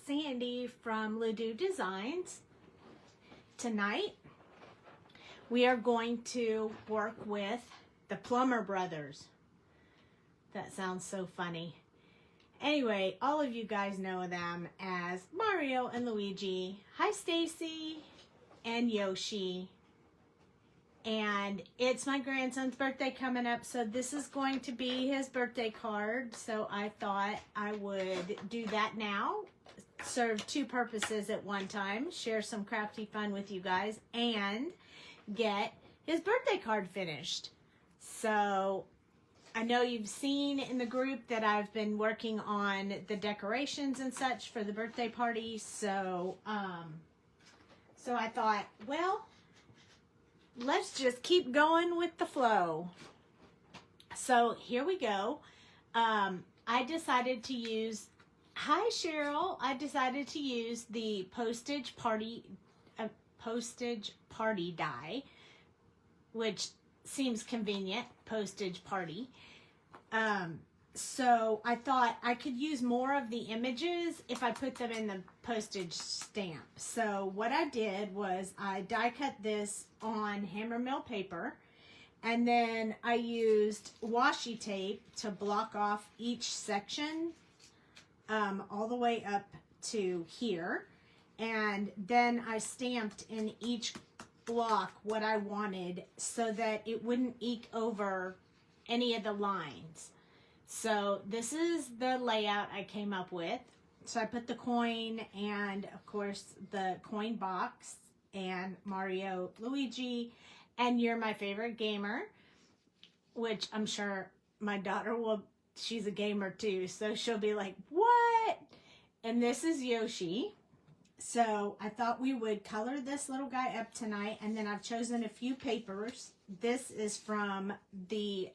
Sandy from Doux Designs. Tonight we are going to work with the Plummer Brothers. That sounds so funny. Anyway, all of you guys know them as Mario and Luigi. Hi Stacy and Yoshi. And it's my grandson's birthday coming up, so this is going to be his birthday card. So I thought I would do that now. Serve two purposes at one time. Share some crafty fun with you guys and get his birthday card finished. So I know you've seen in the group that I've been working on the decorations and such for the birthday party. So, so I thought, well, let's just keep going with the flow. So here we go. I decided to use, hi Cheryl, I decided to use the postage party die, which seems convenient, postage party. So I thought I could use more of the images if I put them in the postage stamp. So what I did was I die cut this on hammer mill paper, and then I used washi tape to block off each section all the way up to here, and then I stamped in each block what I wanted so that it wouldn't eke over any of the lines. So this is the layout I came up with. So I put the coin and of course the coin box and Mario, Luigi, and You're My Favorite Gamer, which I'm sure my daughter will, she's a gamer too, so she'll be like, what? And this is Yoshi. So I thought we would color this little guy up tonight, and then I've chosen a few papers. This is from the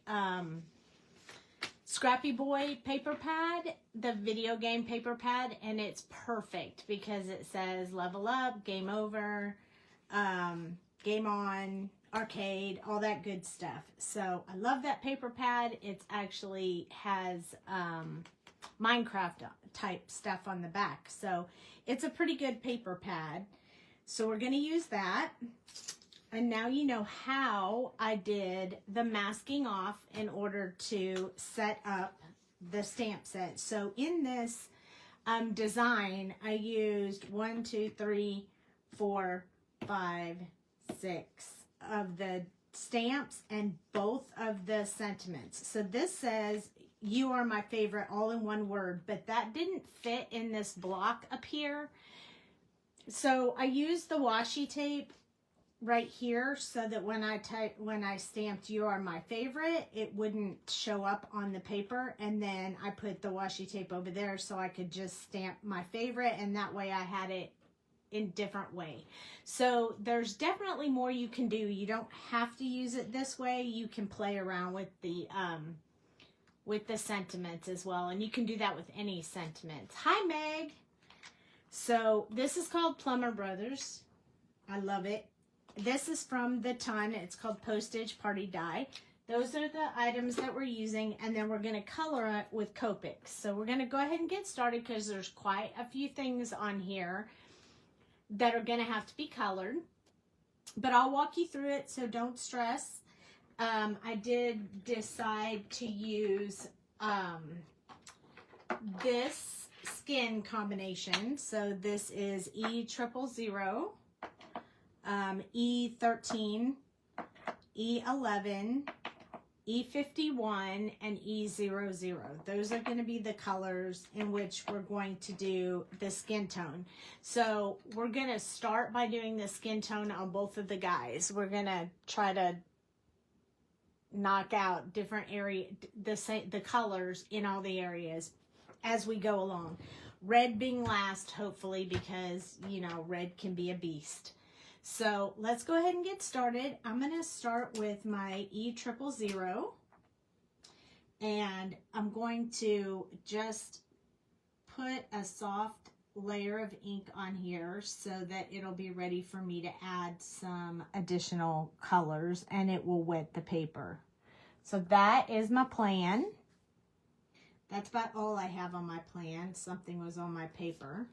Scrappy Boy paper pad, the video game paper pad, and it's perfect because it says level up, game over, game on, arcade, all that good stuff. So I love that paper pad. It actually has Minecraft type stuff on the back. So it's a pretty good paper pad. So we're going to use that. And now you know how I did the masking off in order to set up the stamp set. So in this design, I used 1, 2, 3, 4, 5, 6 of the stamps and both of the sentiments. So this says, you are my favorite, all in one word, but that didn't fit in this block up here. So I used the washi tape right here so that when I stamped you are my favorite, it wouldn't show up on the paper, and then I put the washi tape over there so I could just stamp my favorite, and that way I had it in different way. So there's definitely more you can do. You don't have to use it this way. You can play around with the sentiments as well, and you can do that with any sentiments. Hi Meg. So this is called Plummer Brothers. I love it. This is from the ton. It's called Postage Party Die. Those are the items that we're using, and then we're going to color it with Copic. So we're going to go ahead and get started because there's quite a few things on here that are going to have to be colored. But I'll walk you through it, so don't stress. I did decide to use this skin combination. So this is E000, E13, E11, E51, and E00. Those are going to be the colors in which we're going to do the skin tone. So we're going to start by doing the skin tone on both of the guys. We're going to try to knock out different the colors in all the areas as we go along. Red being last, hopefully, because, you know, red can be a beast. So let's go ahead and get started. I'm going to start with my E000, and I'm going to just put a soft layer of ink on here so that it'll be ready for me to add some additional colors, and it will wet the paper. So that is my plan. That's about all I have on my plan. Something was on my paper.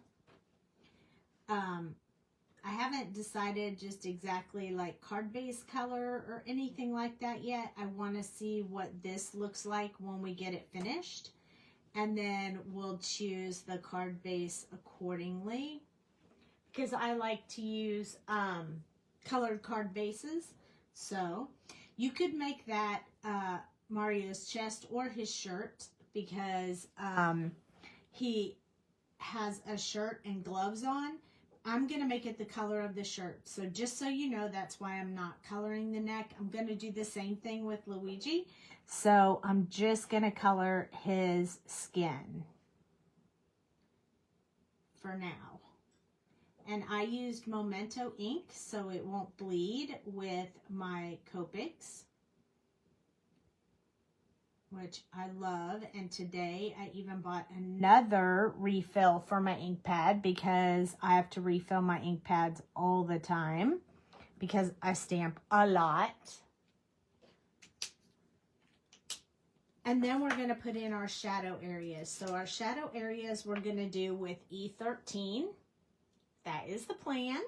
I haven't decided just exactly like card base color or anything like that yet. I want to see what this looks like when we get it finished. And then we'll choose the card base accordingly. Because I like to use colored card bases. So you could make that Mario's chest or his shirt, because he has a shirt and gloves on. I'm going to make it the color of the shirt. So just so you know, that's why I'm not coloring the neck. I'm going to do the same thing with Luigi. So I'm just going to color his skin for now. And I used Memento ink so it won't bleed with my Copics, which I love. And today I even bought another refill for my ink pad, because I have to refill my ink pads all the time because I stamp a lot. And then we're going to put in our shadow areas. So our shadow areas we're going to do with E13. That is the plan.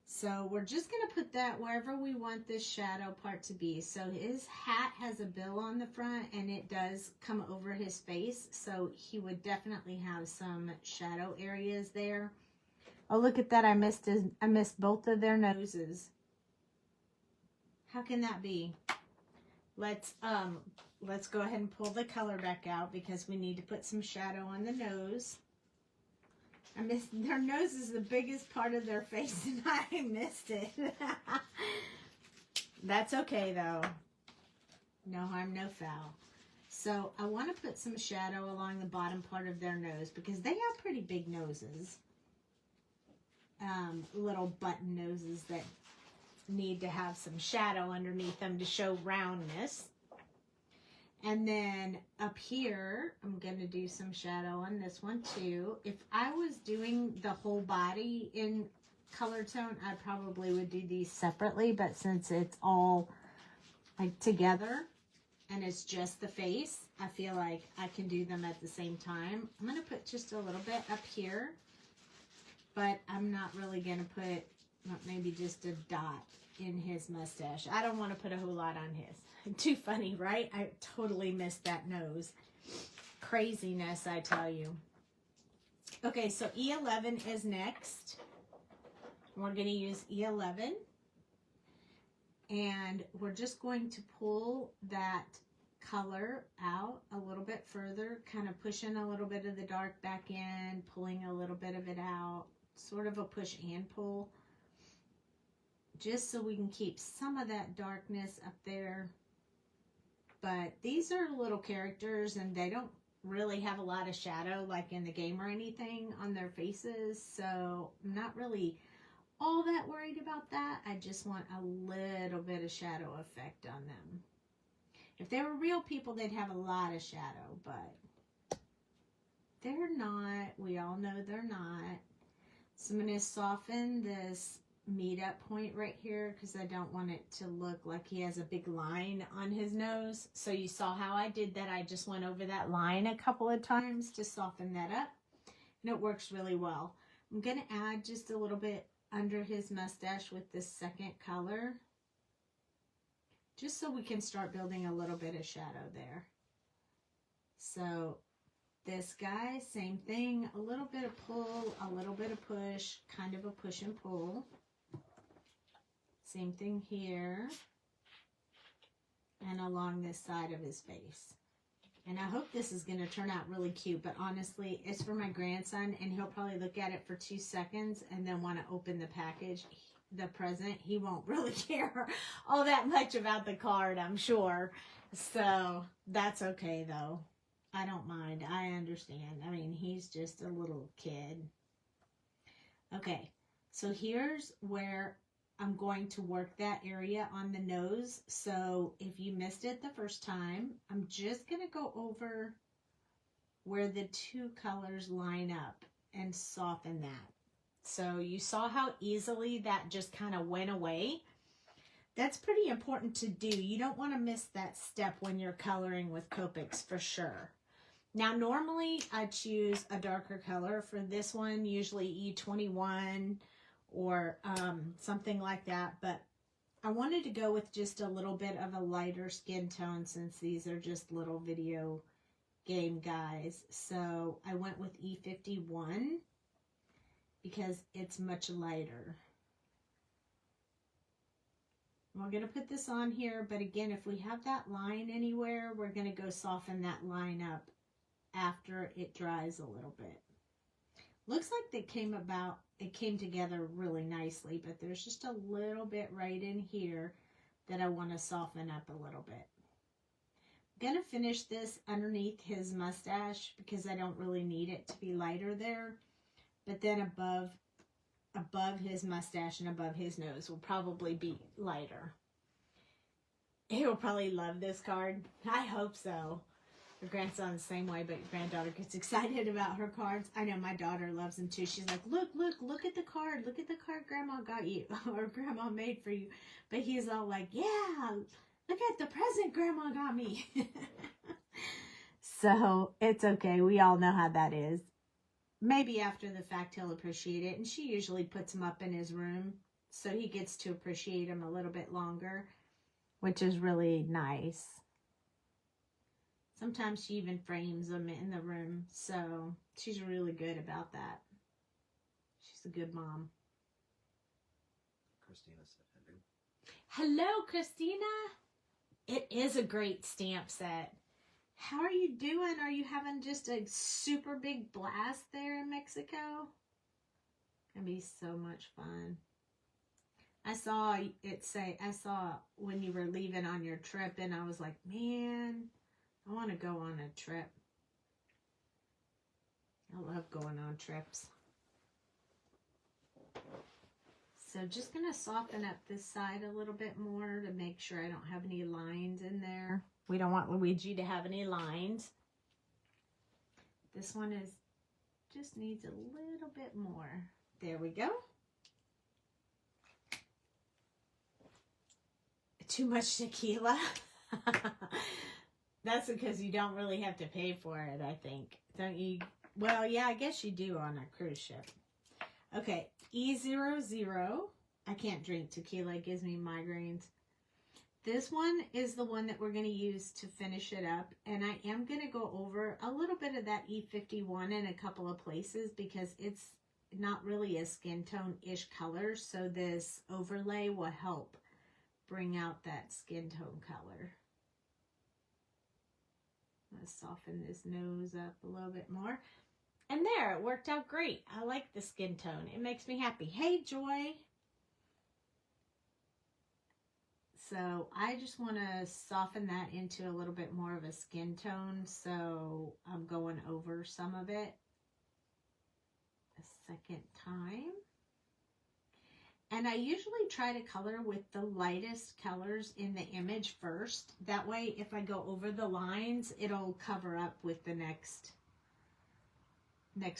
So we're just going to put that wherever we want this shadow part to be. So his hat has a bill on the front and it does come over his face. So he would definitely have some shadow areas there. Oh, look at that. I missed both of their noses. How can that be? Let's go ahead and pull the color back out because we need to put some shadow on the nose. Their nose is the biggest part of their face and I missed it. That's okay though. No harm, no foul. So I want to put some shadow along the bottom part of their nose because they have pretty big noses. Little button noses that need to have some shadow underneath them to show roundness. And then up here, I'm going to do some shadow on this one too. If I was doing the whole body in color tone, I probably would do these separately. But since it's all like together and it's just the face, I feel like I can do them at the same time. I'm going to put just a little bit up here. But I'm not really going to put maybe just a dot in his mustache. I don't want to put a whole lot on his. Too funny, right? I totally missed that nose. Craziness, I tell you. Okay, so E11 is next. We're going to use E11. And we're just going to pull that color out a little bit further, kind of pushing a little bit of the dark back in, pulling a little bit of it out, sort of a push and pull, just so we can keep some of that darkness up there. But these are little characters and they don't really have a lot of shadow like in the game or anything on their faces. So I'm not really all that worried about that. I just want a little bit of shadow effect on them. If they were real people, they'd have a lot of shadow, but they're not. We all know they're not. So I'm going to soften this meet-up point right here because I don't want it to look like he has a big line on his nose. So you saw how I did that. I just went over that line a couple of times to soften that up. And it works really well. I'm going to add just a little bit under his mustache with this second color, just so we can start building a little bit of shadow there. So this guy, same thing, a little bit of pull, a little bit of push, kind of a push and pull. Same thing here and along this side of his face. And I hope this is going to turn out really cute, but honestly, it's for my grandson and he'll probably look at it for 2 seconds and then want to open the package, the present. He won't really care all that much about the card, I'm sure. So that's okay though. I don't mind. I understand. I mean, he's just a little kid. Okay, so here's where I'm going to work that area on the nose. So if you missed it the first time, I'm just going to go over where the two colors line up and soften that. So you saw how easily that just kind of went away. That's pretty important to do. You don't want to miss that step when you're coloring with Copics for sure. Now, normally I choose a darker color for this one, usually E21 or something like that. But I wanted to go with just a little bit of a lighter skin tone since these are just little video game guys. So I went with E51 because it's much lighter. We're going to put this on here, but again, if we have that line anywhere, we're going to go soften that line up after it dries a little bit. Looks like it came together really nicely, but there's just a little bit right in here that I want to soften up a little bit. I'm going to finish this underneath his mustache because I don't really need it to be lighter there, but then above his mustache and above his nose will probably be lighter. He'll probably love this card. I hope so. Your grandson's the same way, but your granddaughter gets excited about her cards. I know my daughter loves them too. She's like, look at the card. Look at the card Grandma got you or Grandma made for you. But he's all like, yeah, look at the present Grandma got me. So it's okay. We all know how that is. Maybe after the fact he'll appreciate it. And she usually puts them up in his room so he gets to appreciate them a little bit longer, which is really nice. Sometimes she even frames them in the room. So she's really good about that. She's a good mom. Christina said hello. Hello, Christina. It is a great stamp set. How are you doing? Are you having just a super big blast there in Mexico? Gonna be so much fun. I saw when you were leaving on your trip, and I was like, man, I want to go on a trip. I love going on trips. So just gonna soften up this side a little bit more to make sure I don't have any lines in there. We don't want Luigi to have any lines. This one just needs a little bit more. There we go. Too much tequila. That's because you don't really have to pay for it, I think. Don't you? Well, yeah, I guess you do on a cruise ship. Okay, E00. I can't drink tequila. It gives me migraines. This one is the one that we're going to use to finish it up. And I am going to go over a little bit of that E51 in a couple of places because it's not really a skin tone-ish color. So this overlay will help bring out that skin tone color. Let's soften this nose up a little bit more. And there, it worked out great. I like the skin tone. It makes me happy. Hey, Joy. So I just want to soften that into a little bit more of a skin tone. So I'm going over some of it a second time. And I usually try to color with the lightest colors in the image first. That way, if I go over the lines, it'll cover up with the next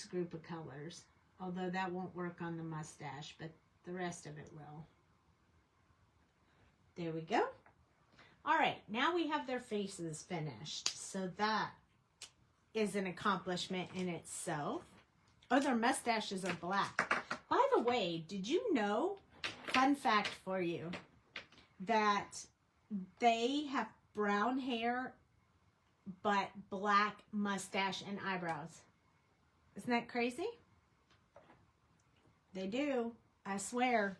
group of colors. Although that won't work on the mustache, but the rest of it will. There we go. All right, now we have their faces finished. So that is an accomplishment in itself. Oh, their mustaches are black. By the way, did you know, fun fact for you, that they have brown hair but black mustache and eyebrows? Isn't that crazy? They do, I swear.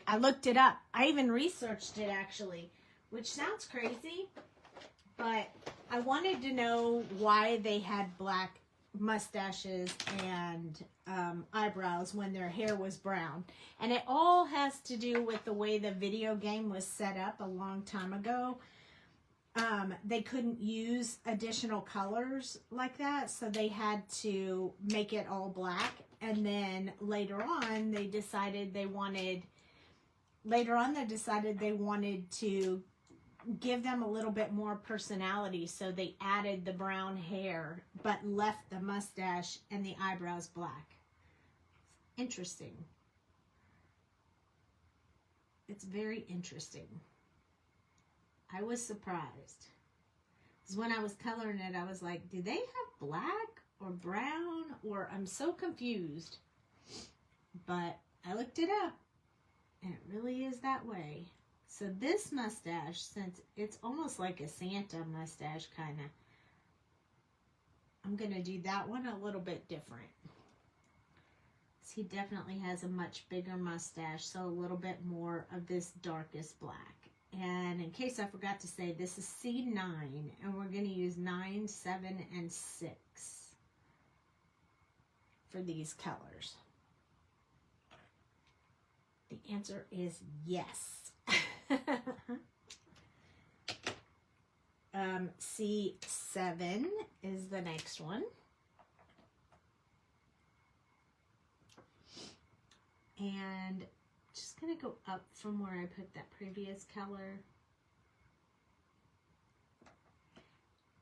I looked it up. I even researched it actually, which sounds crazy, but I wanted to know why they had black mustaches and eyebrows when their hair was brown. And it all has to do with the way the video game was set up a long time ago. They couldn't use additional colors like that, so they had to make it all black. And then later on, they decided they wanted to give them a little bit more personality, so they added the brown hair but left the mustache and the eyebrows black. Interesting. It's very interesting. I was surprised. Because when I was coloring it, I was like, do they have black or brown? Or I'm so confused. But I looked it up, and it really is that way. So this mustache, since it's almost like a Santa mustache kind of, I'm going to do that one a little bit different. So he definitely has a much bigger mustache, so a little bit more of this darkest black. And in case I forgot to say, this is C9, and we're going to use 9, 7, and 6 for these colors. The answer is yes. C7 is the next one. And just going to go up from where I put that previous color.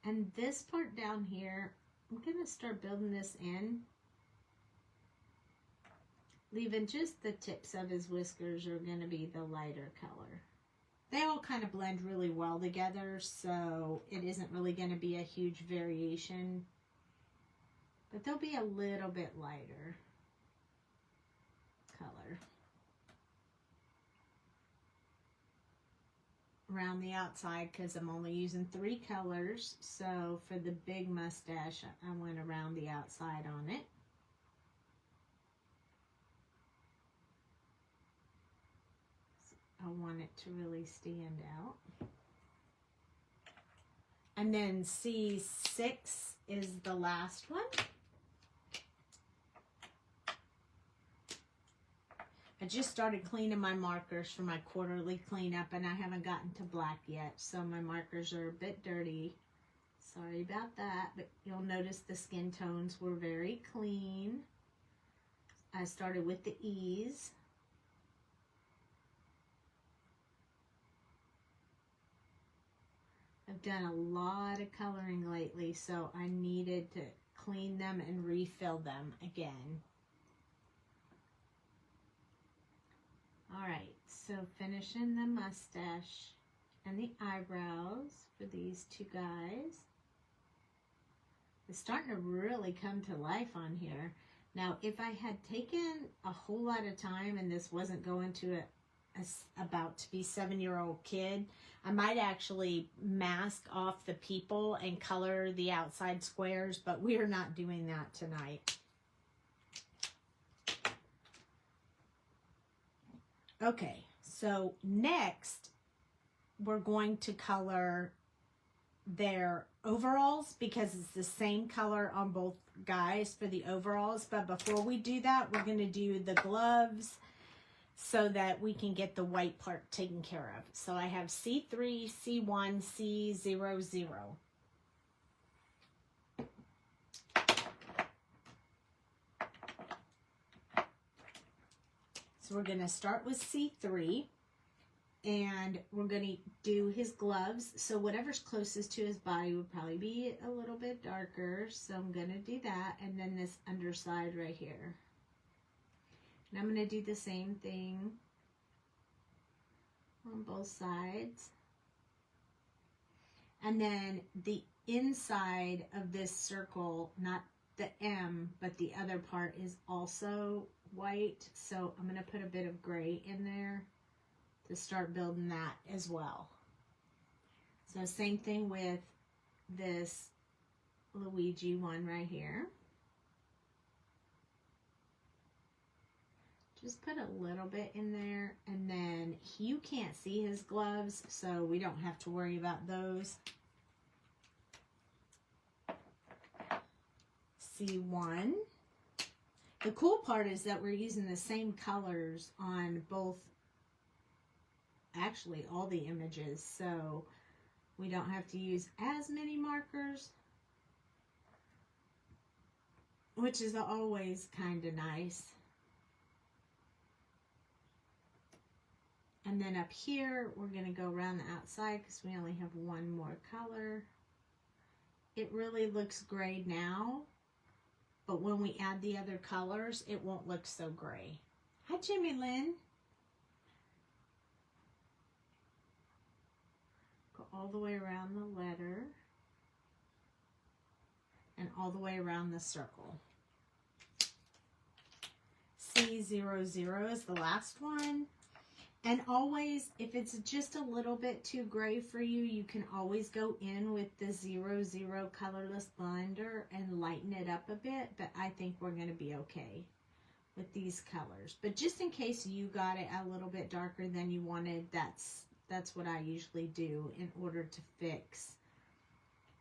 And this part down here, I'm going to start building this in. Leaving just the tips of his whiskers are going to be the lighter color. They all kind of blend really well together, so it isn't really going to be a huge variation. But they'll be a little bit lighter color. Around the outside, because I'm only using 3 colors, so for the big mustache, I went around the outside on it. I want it to really stand out. And then C6 is the last one. I just started cleaning my markers for my quarterly cleanup, and I haven't gotten to black yet, so my markers are a bit dirty. Sorry about that, but you'll notice the skin tones were very clean. I started with the E's. I've done a lot of coloring lately, so I needed to clean them and refill them again. Alright, so finishing the mustache and the eyebrows for these 2 guys. It's starting to really come to life on here. Now, if I had taken a whole lot of time and this wasn't going to a about to be 7-year-old kid, I might actually mask off the people and color the outside squares, but we are not doing that tonight. Okay, so next we're going to color their overalls because it's the same color on both guys for the overalls. But before we do that, we're going to do the gloves so that we can get the white part taken care of. So I have C3, C1, C00. So we're going to start with C3, and we're going to do his gloves. So whatever's closest to his body would probably be a little bit darker. So I'm going to do that, and then this underside right here. And I'm going to do the same thing on both sides. And then the inside of this circle, not the M, but the other part is also white. So I'm going to put a bit of gray in there to start building that as well. So same thing with this Luigi one right here. Just put a little bit in there, and then you can't see his gloves, so we don't have to worry about those. C1. The cool part is that we're using the same colors on both, actually all the images, so we don't have to use as many markers, which is always kind of nice. And then up here, we're going to go around the outside because we only have one more color. It really looks gray now, but when we add the other colors, it won't look so gray. Hi, Jimmy Lynn. Go all the way around the letter. and all the way around the circle. C00 is the last one. And always, if it's just a little bit too gray for you, you can always go in with the 00 colorless blender and lighten it up a bit. But I think we're going to be okay with these colors. But just in case you got it a little bit darker than you wanted, that's what I usually do in order to fix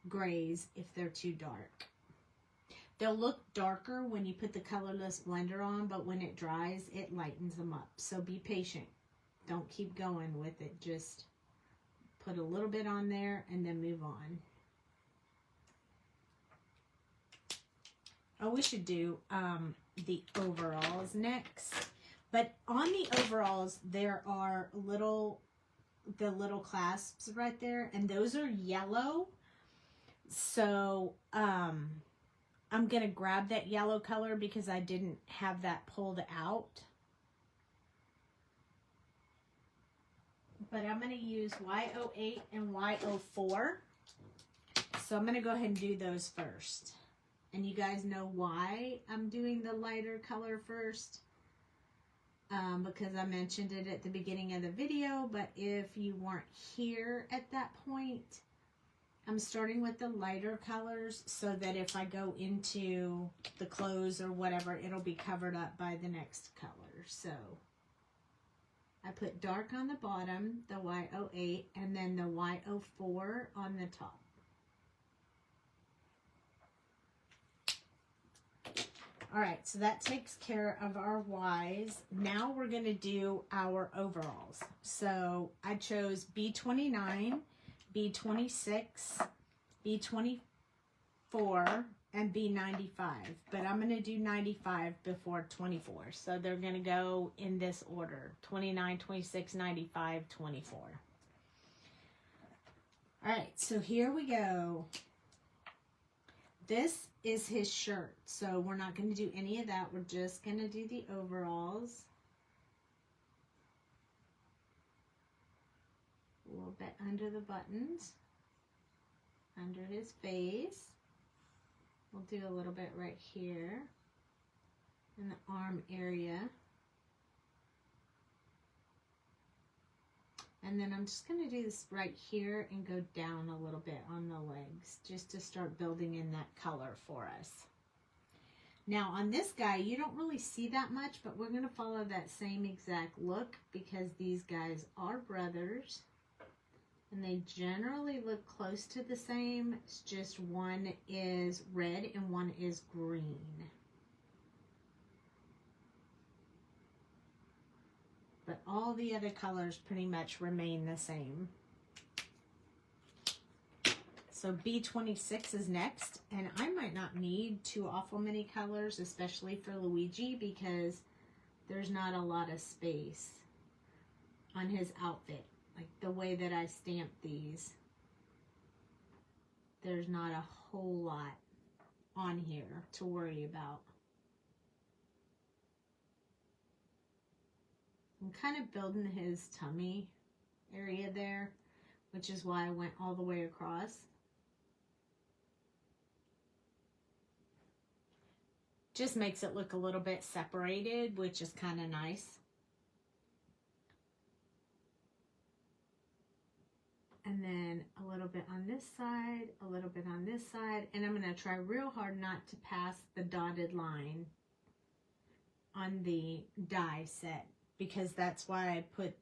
grays if they're too dark. They'll look darker when you put the colorless blender on, but when it dries, it lightens them up. So be patient. Don't keep going with it. Just put a little bit on there and then move on. Oh, we should do the overalls next. But on the overalls, there are the little clasps right there, and those are yellow. So I'm going to grab that yellow color because I didn't have that pulled out. But I'm going to use Y08 and Y04. So I'm going to go ahead and do those first. And you guys know why I'm doing the lighter color first. Because I mentioned it at the beginning of the video. But if you weren't here at that point, I'm starting with the lighter colors so that if I go into the clothes or whatever, it'll be covered up by the next color. So I put dark on the bottom, the Y08, and then the Y04 on the top. All right, so that takes care of our Ys. Now we're going to do our overalls. So I chose B29, B26, B24, and B95. But I'm going to do 95 before 24. So they're going to go in this order. 29, 26, 95, 24. All right, so here we go. This is his shirt. So we're not going to do any of that. We're just going to do the overalls. A little bit under the buttons. Under his face. We'll do a little bit right here in the arm area. And then I'm just going to do this right here and go down a little bit on the legs just to start building in that color for us. Now on this guy, you don't really see that much, but we're going to follow that same exact look because these guys are brothers. And they generally look close to the same. It's just one is red and one is green. But all the other colors pretty much remain the same. So B26 is next. And I might not need too awful many colors, especially for Luigi, because there's not a lot of space on his outfit. Like the way that I stamped these, there's not a whole lot on here to worry about. I'm kind of building his tummy area there, which is why I went all the way across. Just makes it look a little bit separated, which is kind of nice. And then a little bit on this side, a little bit on this side. And I'm going to try real hard not to pass the dotted line on the die set, because that's why I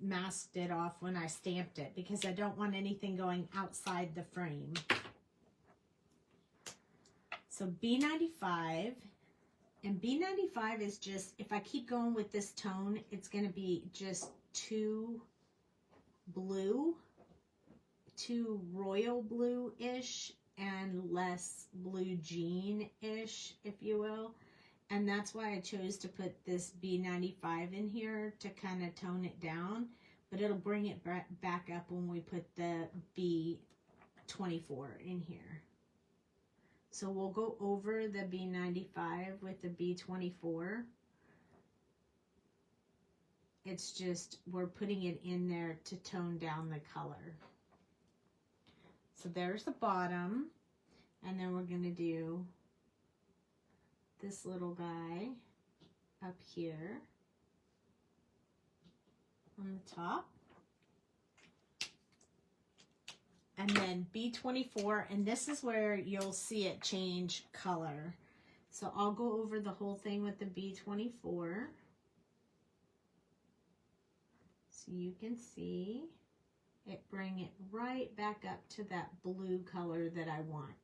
masked it off when I stamped it, because I don't want anything going outside the frame. So B95, and B95 is just, if I keep going with this tone, it's going to be just too blue, too royal blue-ish, and less blue jean-ish, if you will. And that's why I chose to put this B95 in here to kind of tone it down. But it'll bring it back up when we put the B24 in here. So we'll go over the B95 with the B24. It's just, we're putting it in there to tone down the color. So there's the bottom. And then we're going to do this little guy up here on the top. And then B24, and this is where you'll see it change color. So I'll go over the whole thing with the B24. So you can see it bring it right back up to that blue color that I want.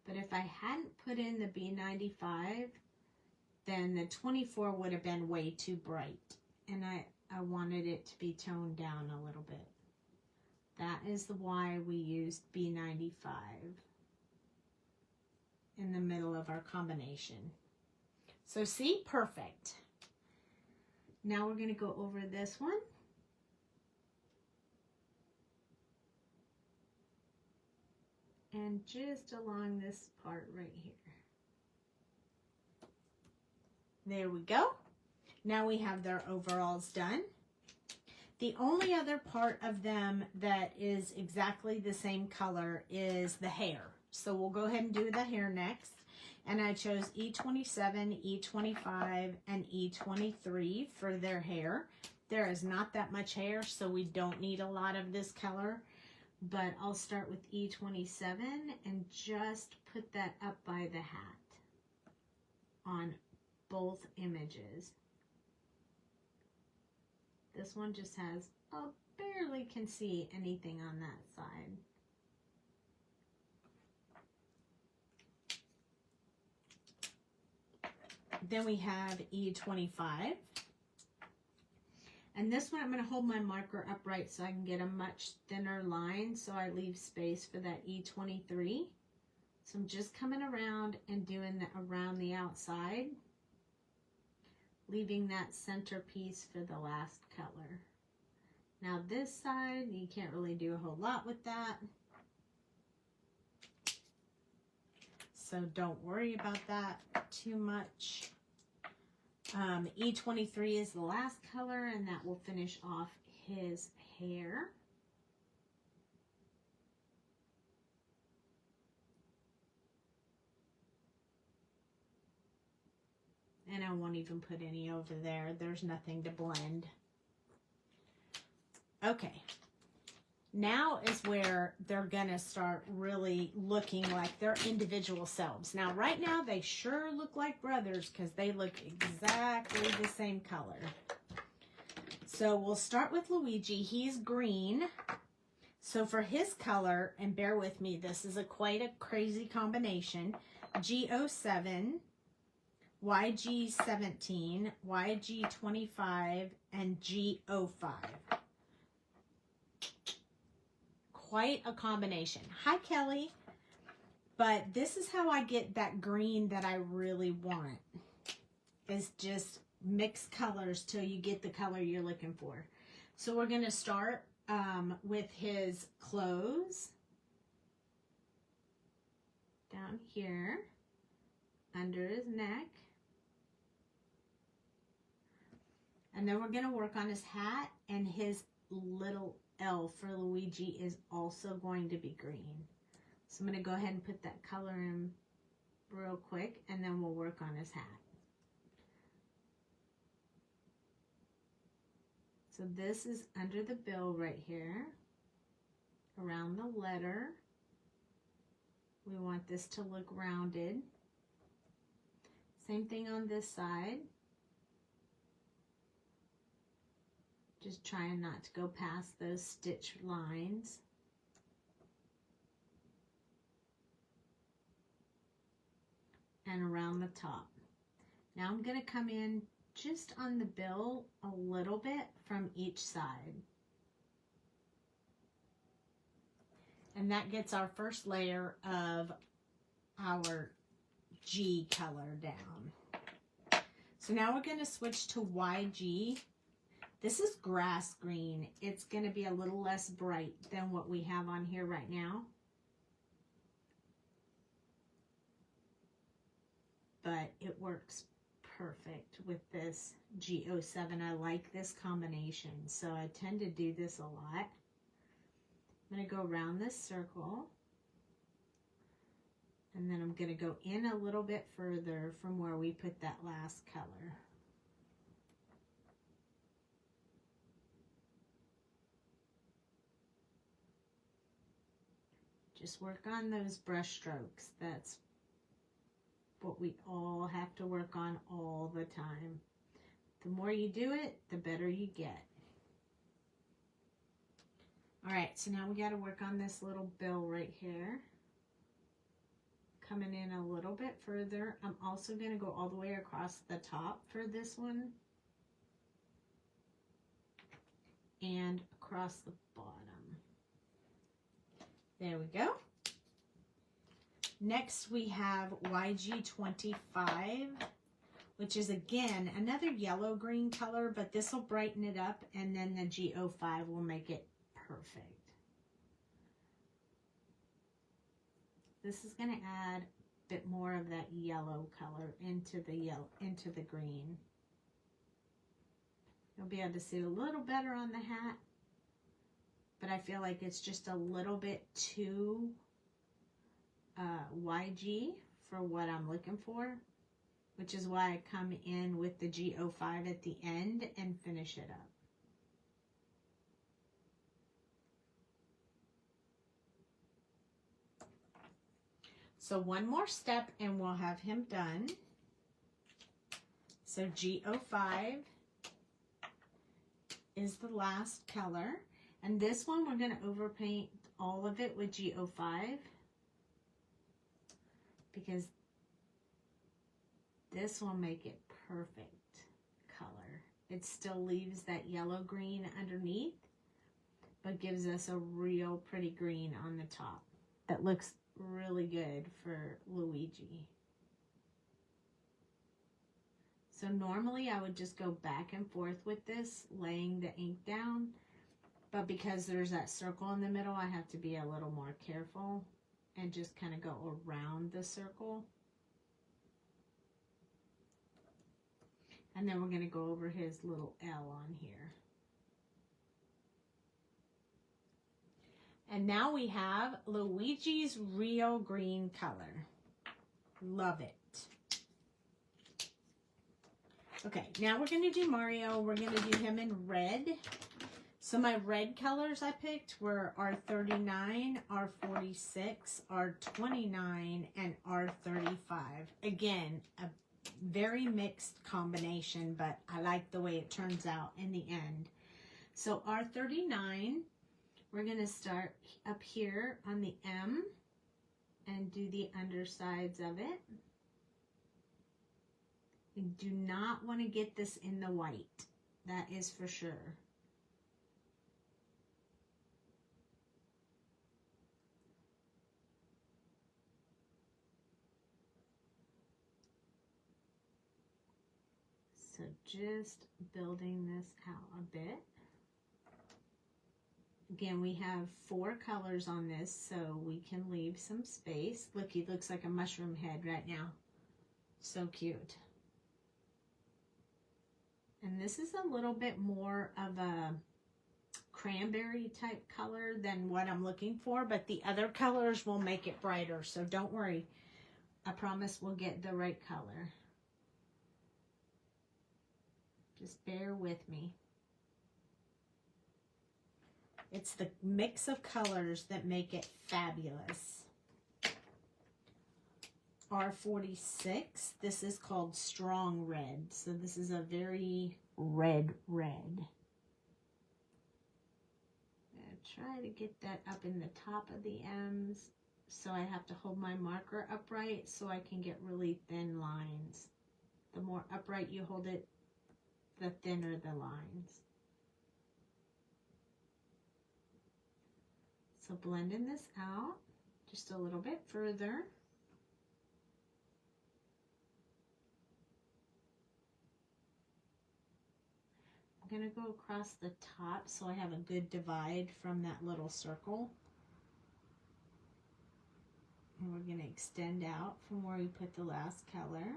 But if I hadn't put in the B95, then the 24 would have been way too bright. And I wanted it to be toned down a little bit. That is why we used B95 in the middle of our combination. So see, perfect. Now we're going to go over this one. And just along this part right here. There we go. Now we have their overalls done. The only other part of them that is exactly the same color is the hair. So we'll go ahead and do the hair next. And I chose E27, E25, and E23 for their hair. There is not that much hair, so we don't need a lot of this color. But I'll start with E27 and just put that up by the hat on both images. This one just has, barely can see anything on that side. Then we have E25. And this one I'm going to hold my marker upright so I can get a much thinner line so I leave space for that E23. So I'm just coming around and doing that around the outside, leaving that center piece for the last color. Now this side, you can't really do a whole lot with that. So don't worry about that too much. E23 is the last color, and that will finish off his hair. And I won't even put any over there. There's nothing to blend. Okay. Now is where they're gonna start really looking like their individual selves. Now, right now, they sure look like brothers because they look exactly the same color. So we'll start with Luigi. He's green. So for his color, and bear with me, this is quite a crazy combination. G07, YG17, YG25, and G05. Quite a combination. Hi, Kelly. But this is how I get that green that I really want. Is just mix colors till you get the color you're looking for. So we're going to start with his clothes. Down here. Under his neck. And then we're going to work on his hat, and his little L for Luigi is also going to be green. So I'm going to go ahead and put that color in real quick, and then we'll work on his hat. So this is under the bill right here, around the letter. We want this to look rounded. Same thing on this side. Just trying not to go past those stitch lines. And around the top. Now I'm going to come in just on the bill a little bit from each side. And that gets our first layer of our G color down. So now we're going to switch to YG. This is grass green. It's going to be a little less bright than what we have on here right now. But it works perfect with this G07. I like this combination, so I tend to do this a lot. I'm going to go around this circle. And then I'm going to go in a little bit further from where we put that last color. Just work on those brush strokes. That's what we all have to work on all the time. The more you do it, the better you get. All right, so now we got to work on this little bill right here. Coming in a little bit further. I'm also going to go all the way across the top for this one. And across the bottom. There we go. Next we have YG25, which is again another yellow-green color, but this will brighten it up, and then the G05 will make it perfect. This is going to add a bit more of that yellow color into the green. You'll be able to see a little better on the hat, but I feel like it's just a little bit too YG for what I'm looking for, which is why I come in with the G05 at the end and finish it up. So one more step and we'll have him done. So G05 is the last color. And this one we're going to overpaint all of it with G05 because this will make it perfect color. It still leaves that yellow green underneath, but gives us a real pretty green on the top that looks really good for Luigi. So normally I would just go back and forth with this, laying the ink down, but because there's that circle in the middle, I have to be a little more careful and just kind of go around the circle. And then we're going to go over his little L on here. And now we have Luigi's real green color. Love it. Okay, now we're going to do Mario. We're going to do him in red. So my red colors I picked were R39, R46, R29, and R35. Again, a very mixed combination, but I like the way it turns out in the end. So R39, we're going to start up here on the M and do the undersides of it. We do not want to get this in the white. That is for sure. So just building this out a bit. Again, we have 4 colors on this, so we can leave some space. Look, he looks like a mushroom head right now. So cute. And this is a little bit more of a cranberry type color than what I'm looking for, but the other colors will make it brighter, so don't worry. I promise we'll get the right color. Just bear with me. It's the mix of colors that make it fabulous. R46, this is called strong red. So this is a very red. I'm gonna try to get that up in the top of the M's. So I have to hold my marker upright so I can get really thin lines. The more upright you hold it, the thinner the lines. So blending this out just a little bit further. I'm going to go across the top so I have a good divide from that little circle. And we're going to extend out from where we put the last color.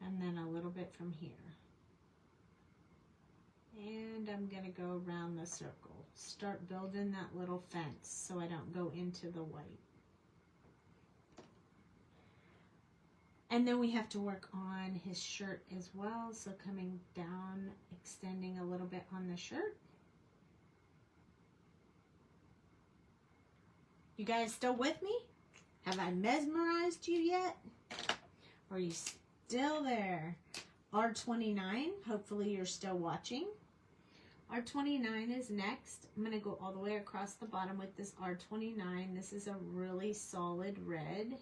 And and then a little bit from here. And I'm going to go around the circle. Start building that little fence so I don't go into the white. And then we have to work on his shirt as well. So coming down, extending a little bit on the shirt. You guys still with me? Have I mesmerized you yet? Or are you still there? R29, hopefully you're still watching. R29 is next. I'm going to go all the way across the bottom with this R29. This is a really solid red.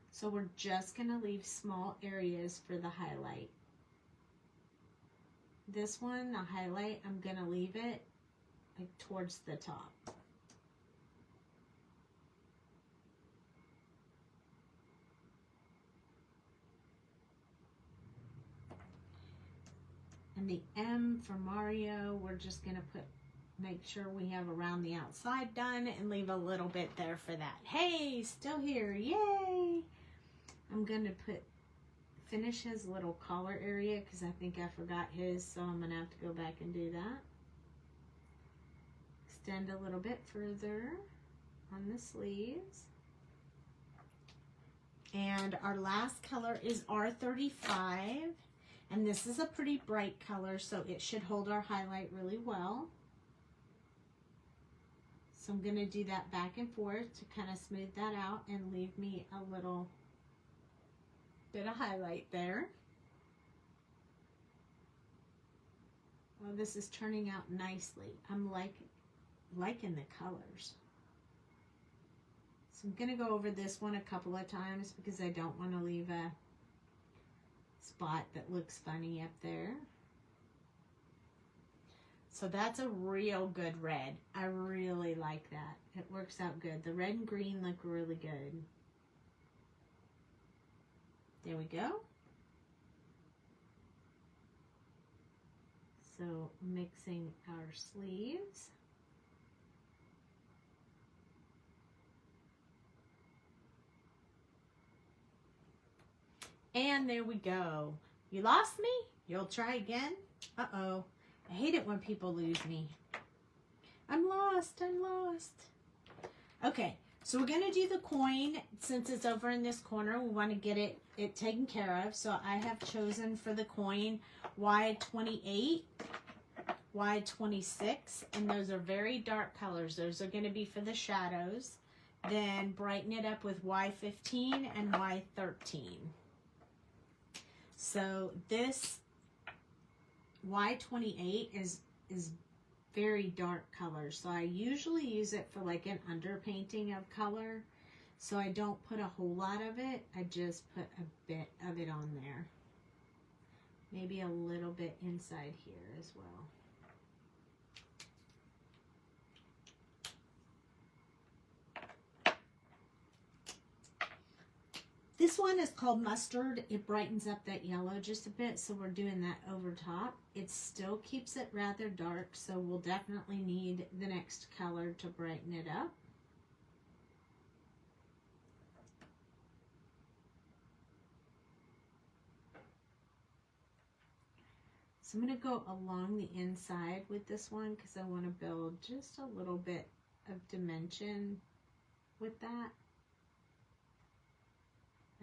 So we're just going to leave small areas for the highlight. This one, the highlight, I'm going to leave it like towards the top. And the M for Mario, we're just going to make sure we have around the outside done and leave a little bit there for that. Hey, still here, yay! I'm going to finish his little collar area because I think I forgot his, so I'm going to have to go back and do that. Extend a little bit further on the sleeves. And our last color is R35. And this is a pretty bright color, so it should hold our highlight really well. So I'm going to do that back and forth to kind of smooth that out and leave me a little bit of highlight there. Well, this is turning out nicely. I'm liking the colors. So I'm going to go over this one a couple of times because I don't want to leave a spot that looks funny up there. So that's a real good red. I really like that. It works out good. The red and green look really good. There we go. So mixing our sleeves. And there we go. You lost me? You'll try again? Uh-oh. I hate it when people lose me. I'm lost. I'm lost. Okay, so we're going to do the coin. Since it's over in this corner, we want to get it taken care of. So I have chosen for the coin Y28, Y26, and those are very dark colors. Those are going to be for the shadows. Then brighten it up with Y15 and Y13. So this Y28 is very dark color. So I usually use it for like an underpainting of color. So I don't put a whole lot of it. I just put a bit of it on there. Maybe a little bit inside here as well. This one is called Mustard. It brightens up that yellow just a bit, so we're doing that over top. It still keeps it rather dark, so we'll definitely need the next color to brighten it up. So I'm going to go along the inside with this one because I want to build just a little bit of dimension with that.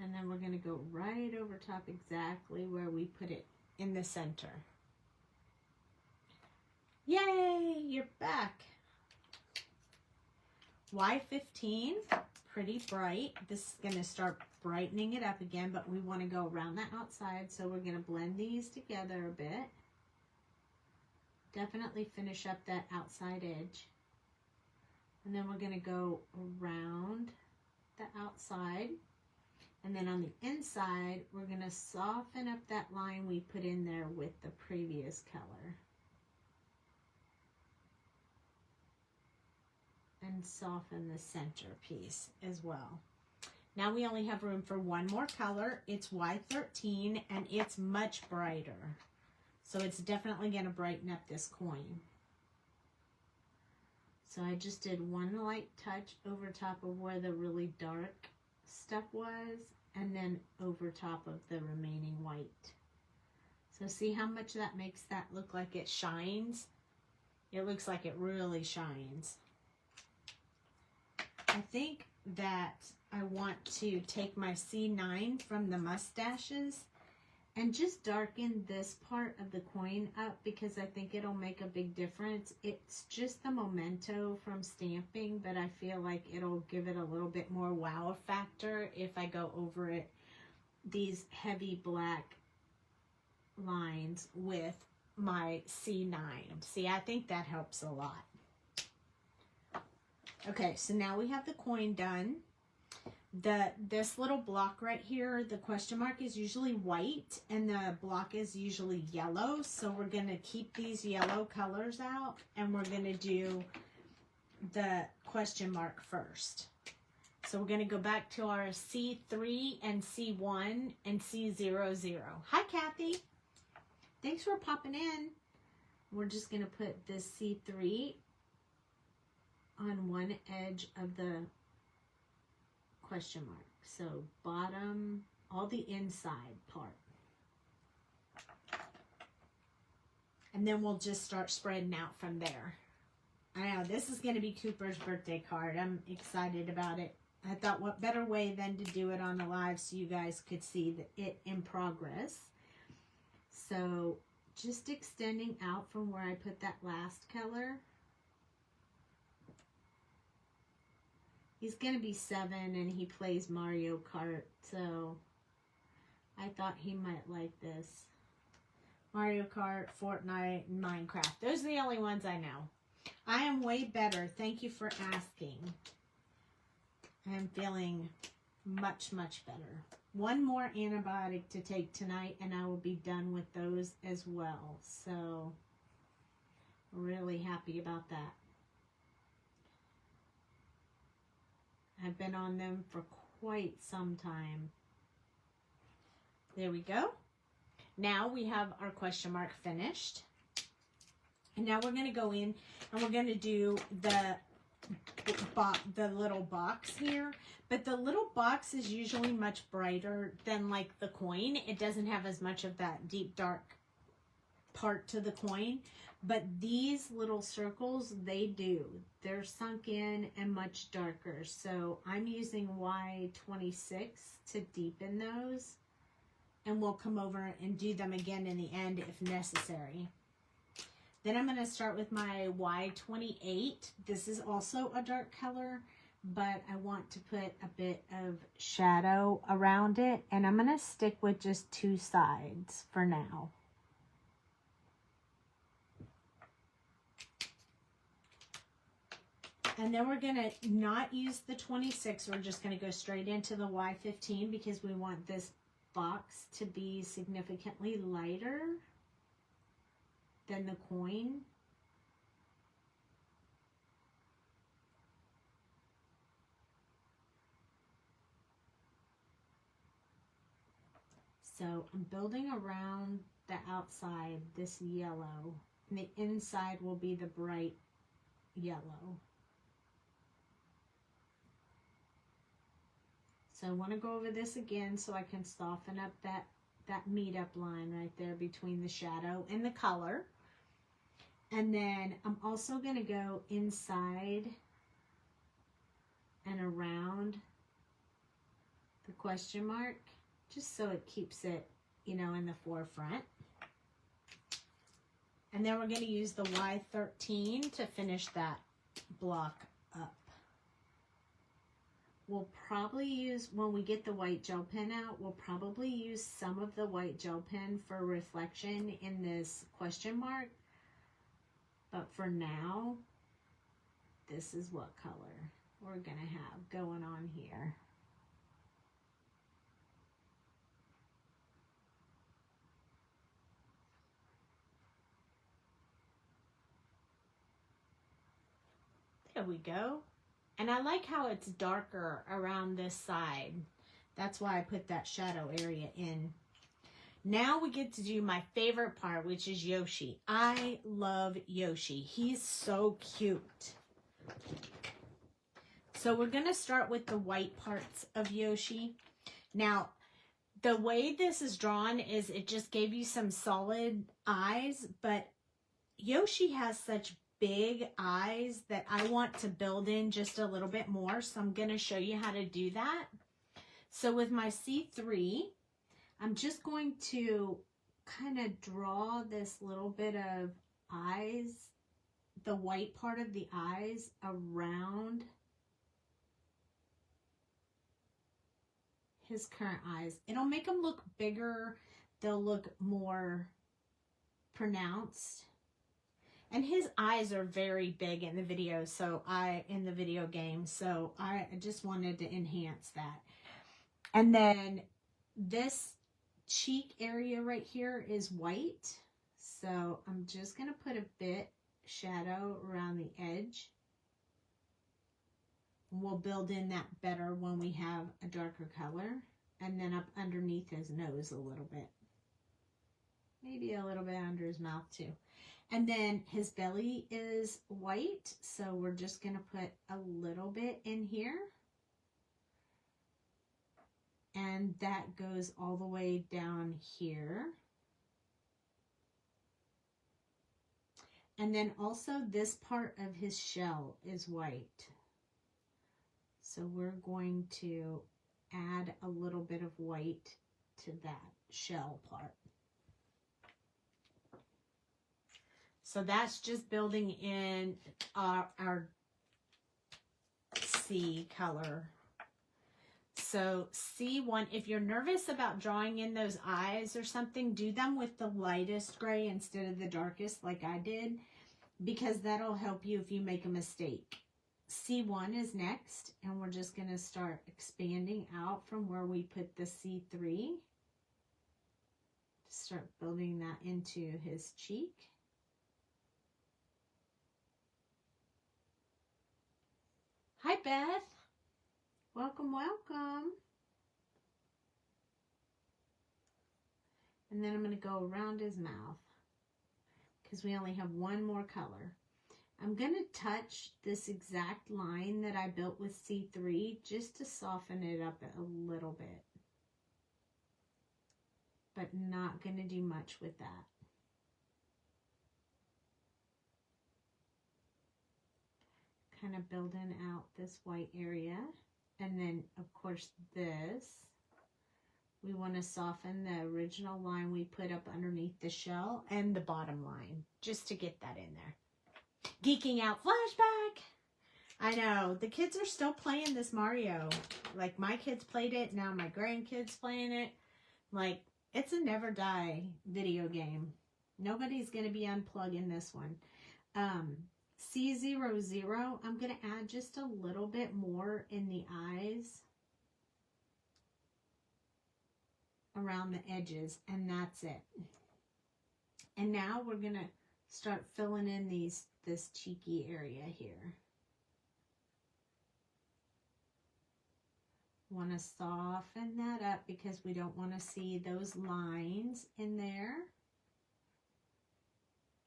And then we're going to go right over top exactly where we put it in the center. Yay, you're back. Y15, pretty bright. This is going to start brightening it up again, but we want to go around the outside, so we're going to blend these together a bit. Definitely finish up that outside edge. And then we're going to go around the outside. And then on the inside, we're going to soften up that line we put in there with the previous color. And soften the center piece as well. Now we only have room for one more color. It's Y13, and it's much brighter. So it's definitely going to brighten up this coin. So I just did one light touch over top of where the really dark stuff was, and then over top of the remaining white. So see how much that makes that look like it shines? It looks like it really shines. I think that I want to take my C9 from the mustaches and just darken this part of the coin up because I think it'll make a big difference. It's just the memento from stamping, but I feel like it'll give it a little bit more wow factor if I go over it, these heavy black lines with my C9. See, I think that helps a lot. Okay, so now we have the coin done. This little block right here, the question mark is usually white and the block is usually yellow. So we're going to keep these yellow colors out and we're going to do the question mark first. So we're going to go back to our C3 and C1 and C00. Hi, Kathy. Thanks for popping in. We're just going to put this C3 on one edge of the question mark. So bottom, all the inside part. And then we'll just start spreading out from there. I know, this is going to be Cooper's birthday card. I'm excited about it. I thought what better way than to do it on the live so you guys could see it in progress. So just extending out from where I put that last color. He's going to be 7 and he plays Mario Kart, so I thought he might like this. Mario Kart, Fortnite, and Minecraft. Those are the only ones I know. I am way better. Thank you for asking. I am feeling much, much better. One more antibiotic to take tonight and I will be done with those as well. So, really happy about that. I've been on them for quite some time. There we go. Now we have our question mark finished. And now we're going to go in and we're going to do the little box here. But the little box is usually much brighter than like the coin. It doesn't have as much of that deep dark part to the coin. But these little circles, they do. They're sunk in and much darker. So I'm using Y26 to deepen those. And we'll come over and do them again in the end if necessary. Then I'm going to start with my Y28. This is also a dark color, but I want to put a bit of shadow around it. And I'm going to stick with just 2 sides for now. And then we're going to not use the 26. We're just going to go straight into the Y15 because we want this box to be significantly lighter than the coin. So I'm building around the outside this yellow, and the inside will be the bright yellow. So I want to go over this again so I can soften up that meet-up line right there between the shadow and the color. And then I'm also going to go inside and around the question mark, just so it keeps it, you know, in the forefront. And then we're going to use the Y13 to finish that block up. We'll probably use, when we get the white gel pen out, we'll probably use some of the white gel pen for reflection in this question mark. But for now, this is what color we're going to have going on here. There we go. And I like how it's darker around this side. That's why I put that shadow area in. Now we get to do my favorite part, which is Yoshi. I love Yoshi. He's so cute. So we're going to start with the white parts of Yoshi. Now, the way this is drawn is it just gave you some solid eyes, but Yoshi has such big eyes that I want to build in just a little bit more. So I'm going to show you how to do that. So with my C3, I'm just going to kind of draw this little bit of eyes, the white part of the eyes around his current eyes. It'll make them look bigger. They'll look more pronounced. And his eyes are very big in the video, in the video game. So I just wanted to enhance that. And then this cheek area right here is white. So I'm just going to put a bit shadow around the edge. We'll build in that better when we have a darker color. And then up underneath his nose a little bit. Maybe a little bit under his mouth too. And then his belly is white. So we're just going to put a little bit in here. And that goes all the way down here. And then also this part of his shell is white. So we're going to add a little bit of white to that shell part. So that's just building in our C color. So C1, if you're nervous about drawing in those eyes or something, do them with the lightest gray instead of the darkest like I did, because that'll help you if you make a mistake. C1 is next, and we're just going to start expanding out from where we put the C3. Start building that into his cheek. Hi, Beth. Welcome, welcome. And then I'm going to go around his mouth because we only have one more color. I'm going to touch this exact line that I built with C3 just to soften it up a little bit. But not going to do much with that. Kind of building out this white area. And then, of course, this. We want to soften the original line we put up underneath the shell and the bottom line, just to get that in there. Geeking out flashback. I know, the kids are still playing this Mario. Like, my kids played it, now my grandkids playing it. Like, it's a never die video game. Nobody's going to be unplugging this one. C00, I'm going to add just a little bit more in the eyes around the edges, and that's it. And now we're going to start filling in this cheeky area here. Want to soften that up because we don't want to see those lines in there.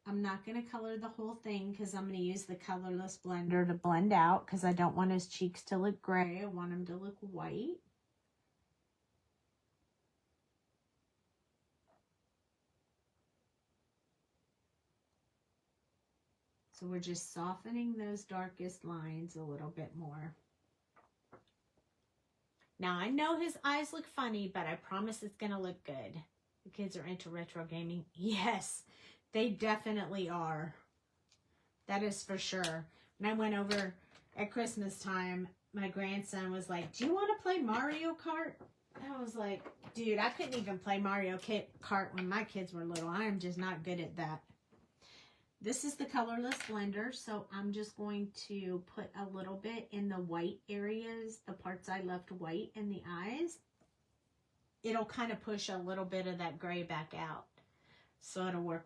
I'm not going to color the whole thing because I'm going to use the colorless blender to blend out because I don't want his cheeks to look gray. I want them to look white. So we're just softening those darkest lines a little bit more. Now I know his eyes look funny, but I promise it's going to look good. The kids are into retro gaming. Yes, they definitely are. That is for sure. When I went over at Christmas time, my grandson was like, "Do you want to play Mario Kart?" I was like, dude, I couldn't even play Mario Kart when my kids were little. I am just not good at that. This is the colorless blender, so I'm just going to put a little bit in the white areas, the parts I left white in the eyes. It'll kind of push a little bit of that gray back out. So that'll work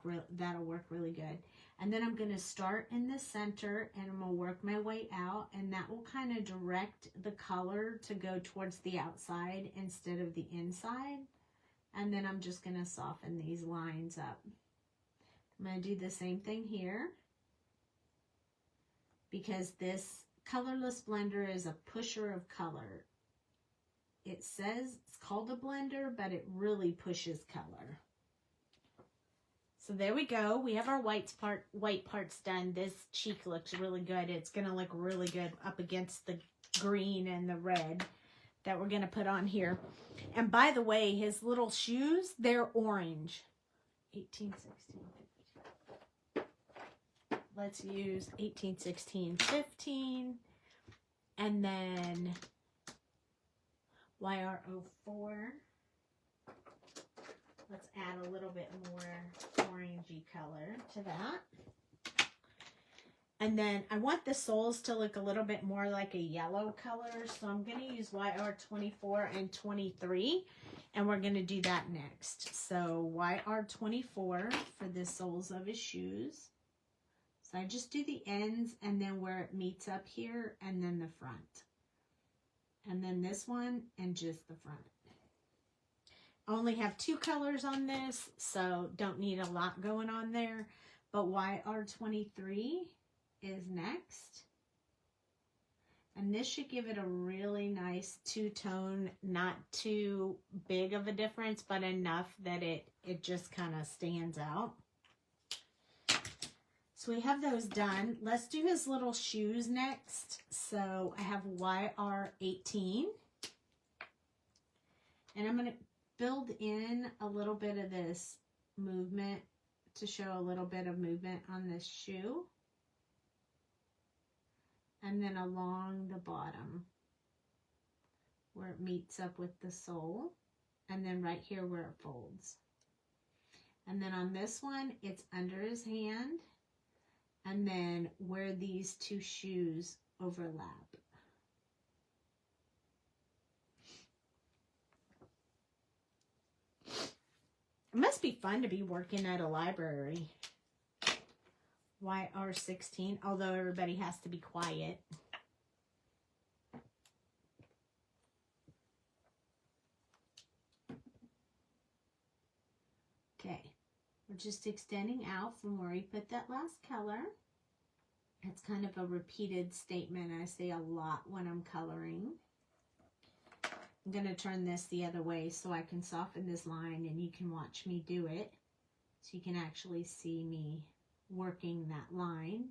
really good. And then I'm going to start in the center and I'm going to work my way out, and that will kind of direct the color to go towards the outside instead of the inside. And then I'm just going to soften these lines up. I'm going to do the same thing here because this colorless blender is a pusher of color. it says it's called a blender, but it really pushes color. So there we go. We have our white parts done. This cheek looks really good. It's going to look really good up against the green and the red that we're going to put on here. And by the way, his little shoes, they're orange. 18, 16, 15. Let's use 18, 16, 15. And then YR04. Let's add a little bit more orangey color to that. And then I want the soles to look a little bit more like a yellow color. So I'm going to use YR24 and 23. And we're going to do that next. So YR24 for the soles of his shoes. So I just do the ends and then where it meets up here and then the front. And then this one and just the front. I only have 2 colors on this, so don't need a lot going on there. But YR23 is next. And this should give it a really nice two-tone, not too big of a difference, but enough that it just kind of stands out. So we have those done. Let's do his little shoes next. So I have YR18. And I'm going to build in a little bit of this movement to show a little bit of movement on this shoe. And then along the bottom where it meets up with the sole. And then right here where it folds. And then on this one, it's under his hand. And then where these 2 shoes overlap. It must be fun to be working at a library. YR16, although everybody has to be quiet. Okay, we're just extending out from where we put that last color. It's kind of a repeated statement I say a lot when I'm coloring. I'm going to turn this the other way so I can soften this line and you can watch me do it. So you can actually see me working that line.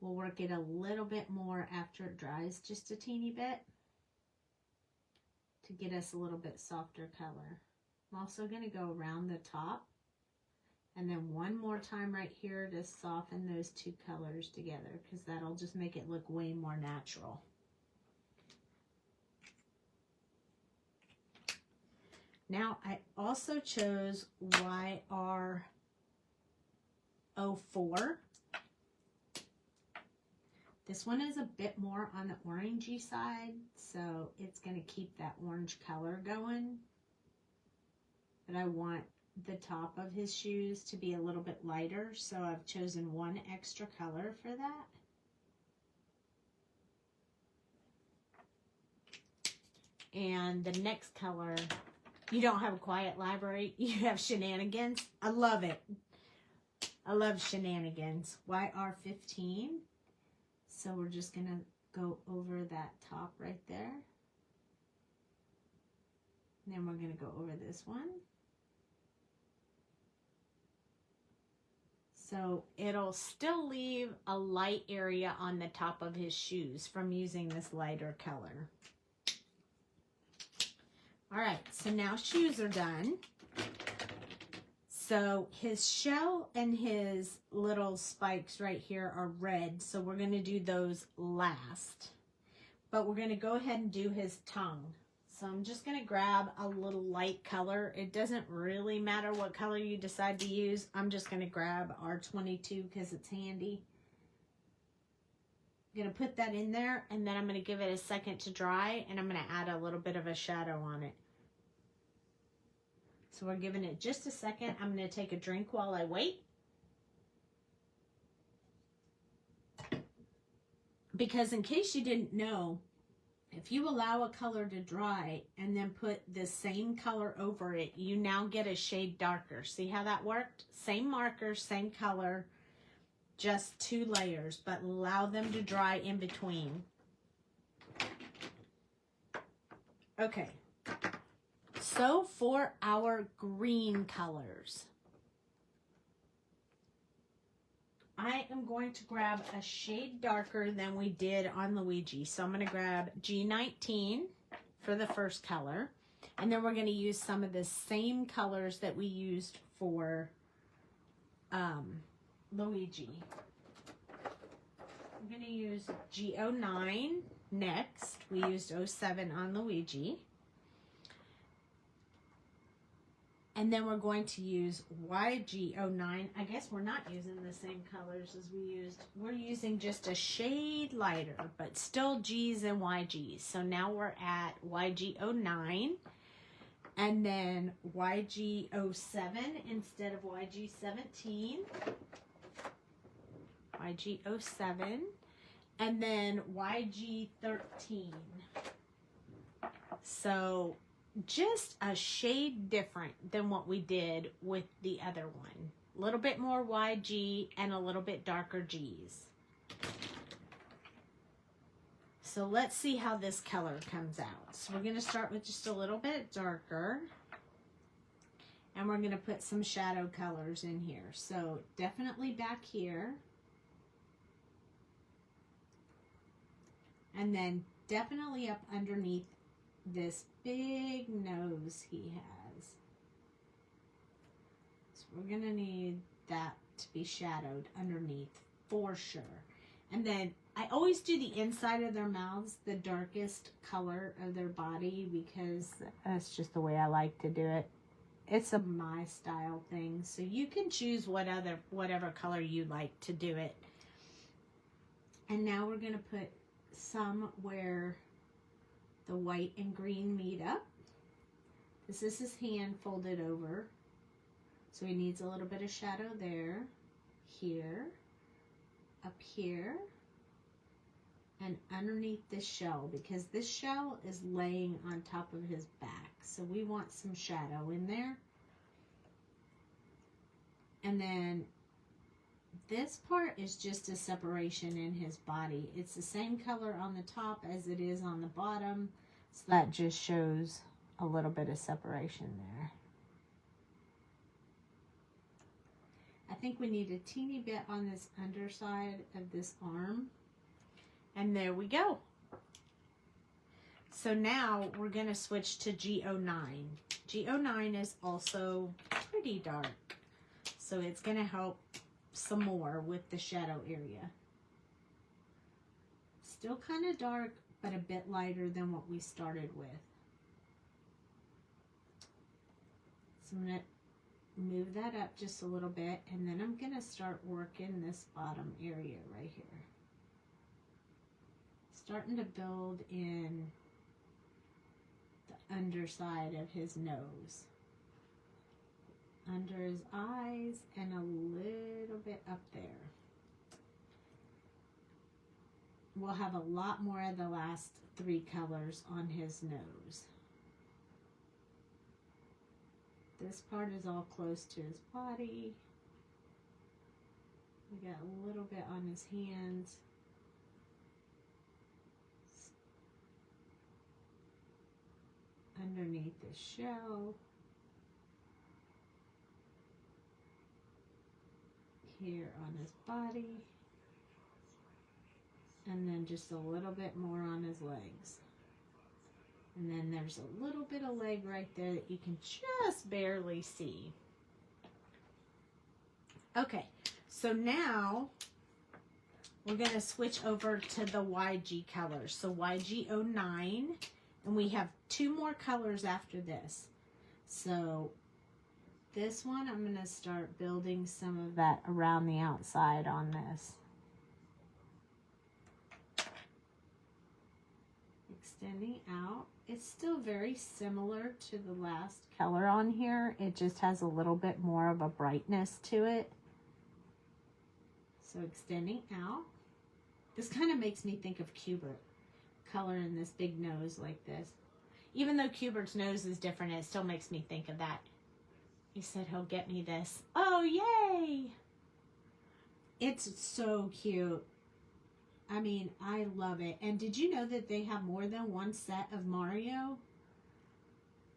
We'll work it a little bit more after it dries, just a teeny bit, to get us a little bit softer color. I'm also going to go around the top and then one more time right here to soften those 2 colors together, because that'll just make it look way more natural. Now I also chose YR04. This one is a bit more on the orangey side, so it's going to keep that orange color going. But I want the top of his shoes to be a little bit lighter, so I've chosen 1 extra color for that. And the next color, you don't have a quiet library, you have shenanigans. I love it. I love shenanigans. YR15. So we're just going to go over that top right there. And then we're going to go over this one. So it'll still leave a light area on the top of his shoes from using this lighter color. All right, so now shoes are done. So his shell and his little spikes right here are red, so we're going to do those last. But we're going to go ahead and do his tongue. So I'm just going to grab a little light color. It doesn't really matter what color you decide to use. I'm just going to grab R22 because it's handy. I'm going to put that in there, and then I'm going to give it a second to dry, and I'm going to add a little bit of a shadow on it. So we're giving it just a second. I'm going to take a drink while I wait. Because in case you didn't know, if you allow a color to dry and then put the same color over it, you now get a shade darker. See how that worked? Same marker, same color, just 2 layers, but allow them to dry in between. Okay. So for our green colors, I am going to grab a shade darker than we did on Luigi. So I'm going to grab G19 for the first color. And then we're going to use some of the same colors that we used for Luigi. I'm going to use G09 next. We used 07 on Luigi. And then we're going to use YG09. I guess we're not using the same colors as we used. We're using just a shade lighter, but still G's and YG's. So now we're at YG09 and then YG07 instead of YG17. YG07 and then YG13. So just a shade different than what we did with the other one. A little bit more YG and a little bit darker G's. So let's see how this color comes out. So we're going to start with just a little bit darker. And we're going to put some shadow colors in here. So definitely back here. And then definitely up underneath this big nose he has. So we're going to need that to be shadowed underneath for sure. And then I always do the inside of their mouths the darkest color of their body because that's just the way I like to do it. It's a my style thing. So you can choose whatever color you like to do it. And now we're going to put some where the white and green meet up. This is his hand folded over. So he needs a little bit of shadow there, here, up here, and underneath this shell because this shell is laying on top of his back. So we want some shadow in there. And then this part is just a separation in his body. It's the same color on the top as it is on the bottom. So that just shows a little bit of separation there. I think we need a teeny bit on this underside of this arm. And there we go. So now we're going to switch to G09. G09 is also pretty dark. So it's going to help some more with the shadow area. Still kind of dark, but a bit lighter than what we started with. So I'm going to move that up just a little bit, and then I'm going to start working this bottom area right here. Starting to build in the underside of his nose. Under his eyes and a little bit up there. We'll have a lot more of the last three colors on his nose. This part is all close to his body. We got a little bit on his hands. Underneath the shell. Here on his body. And then just a little bit more on his legs. And then there's a little bit of leg right there that you can just barely see. Okay, so now we're going to switch over to the YG colors. So YG09, and we have two more colors after this. So this one, I'm going to start building some of that around the outside on this. Extending out. It's still very similar to the last color on here. It just has a little bit more of a brightness to it. So extending out. This kind of makes me think of Cubert, coloring this big nose like this. Even though Cubert's nose is different, it still makes me think of that. He said he'll get me this. Oh, yay! It's so cute. I mean, I love it. And did you know that they have more than one set of Mario?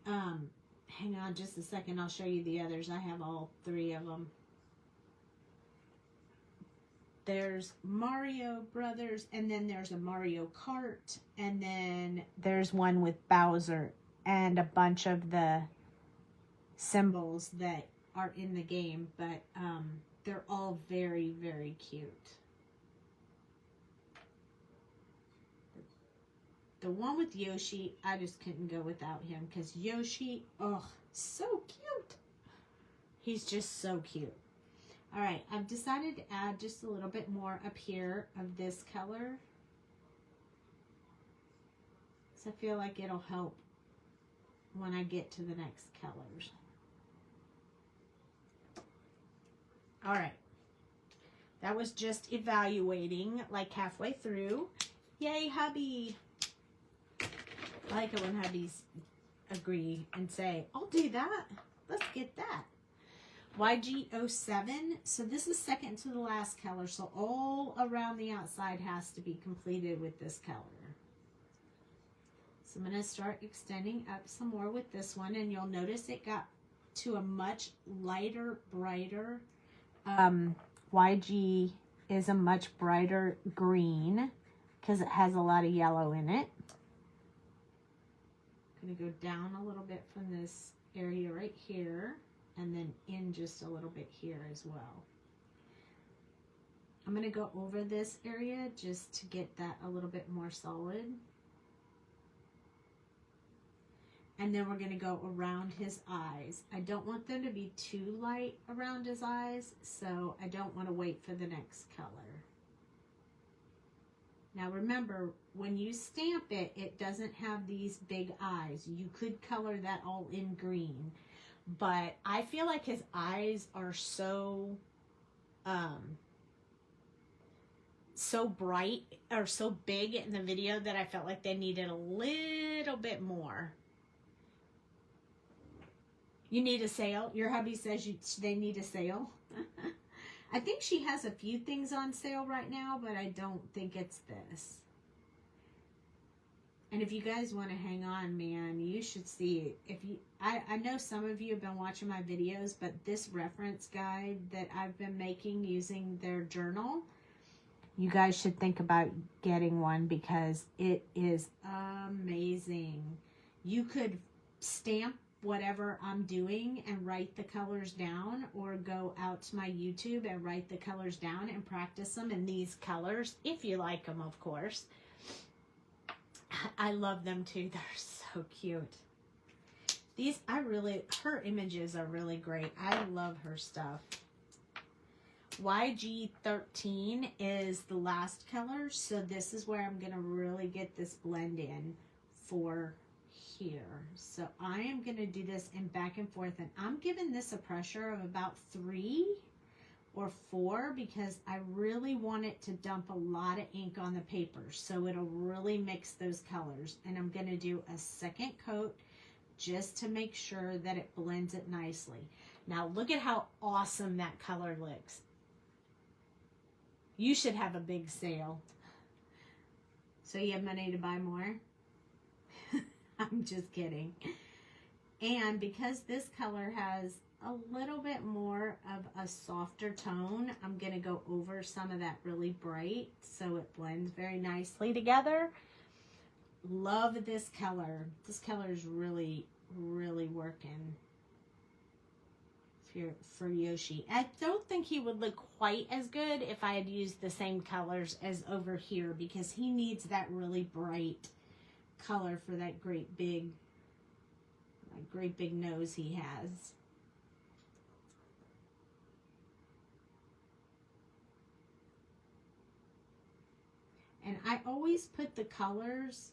hang on just a second. I'll show you the others. I have all 3 of them. There's Mario Brothers, and then there's a Mario Kart, and then there's one with Bowser and a bunch of the symbols that are in the game, but they're all very, very cute. The one with Yoshi, I just couldn't go without him because Yoshi, oh, so cute. He's just so cute. All right, I've decided to add just a little bit more up here of this color. So I feel like it'll help when I get to the next colors. All right. That was just evaluating, like halfway through. Yay, hubby. I like it when hubbies agree and say, I'll do that. Let's get that. YG07. So this is second to the last color. So all around the outside has to be completed with this color. So I'm going to start extending up some more with this one. And you'll notice it got to a much lighter, brighter. YG is a much brighter green because it has a lot of yellow in it. I'm going to go down a little bit from this area right here and then in just a little bit here as well. I'm going to go over this area just to get that a little bit more solid. And then we're going to go around his eyes. I don't want them to be too light around his eyes, so I don't want to wait for the next color. Now remember, when you stamp it, it doesn't have these big eyes. You could color that all in green, but I feel like his eyes are so bright or so big in the video that I felt like they needed a little bit more. You need a sale. Your hubby says they need a sale. I think she has a few things on sale right now, but I don't think it's this. And if you guys want to hang on, man, you should see it. I know some of you have been watching my videos, but this reference guide that I've been making using their journal, you guys should think about getting one because it is amazing. You could stamp whatever I'm doing and write the colors down, or go out to my YouTube and write the colors down and practice them in these colors, if you like them, of course. I love them too. They're so cute. These, her images are really great. I love her stuff. YG13 is the last color, so this is where I'm going to really get this blend in for here. So I am going to do this in back and forth, and I'm giving this a pressure of about 3 or 4 because I really want it to dump a lot of ink on the paper, so it'll really mix those colors. And I'm going to do a second coat just to make sure that it blends it nicely. Now look at how awesome that color looks. You should have a big sale. So you have money to buy more? I'm just kidding. And because this color has a little bit more of a softer tone, I'm going to go over some of that really bright so it blends very nicely together. Love this color. This color is really, really working for Yoshi. I don't think he would look quite as good if I had used the same colors as over here because he needs that really bright color for that great big nose he has. And I always put the colors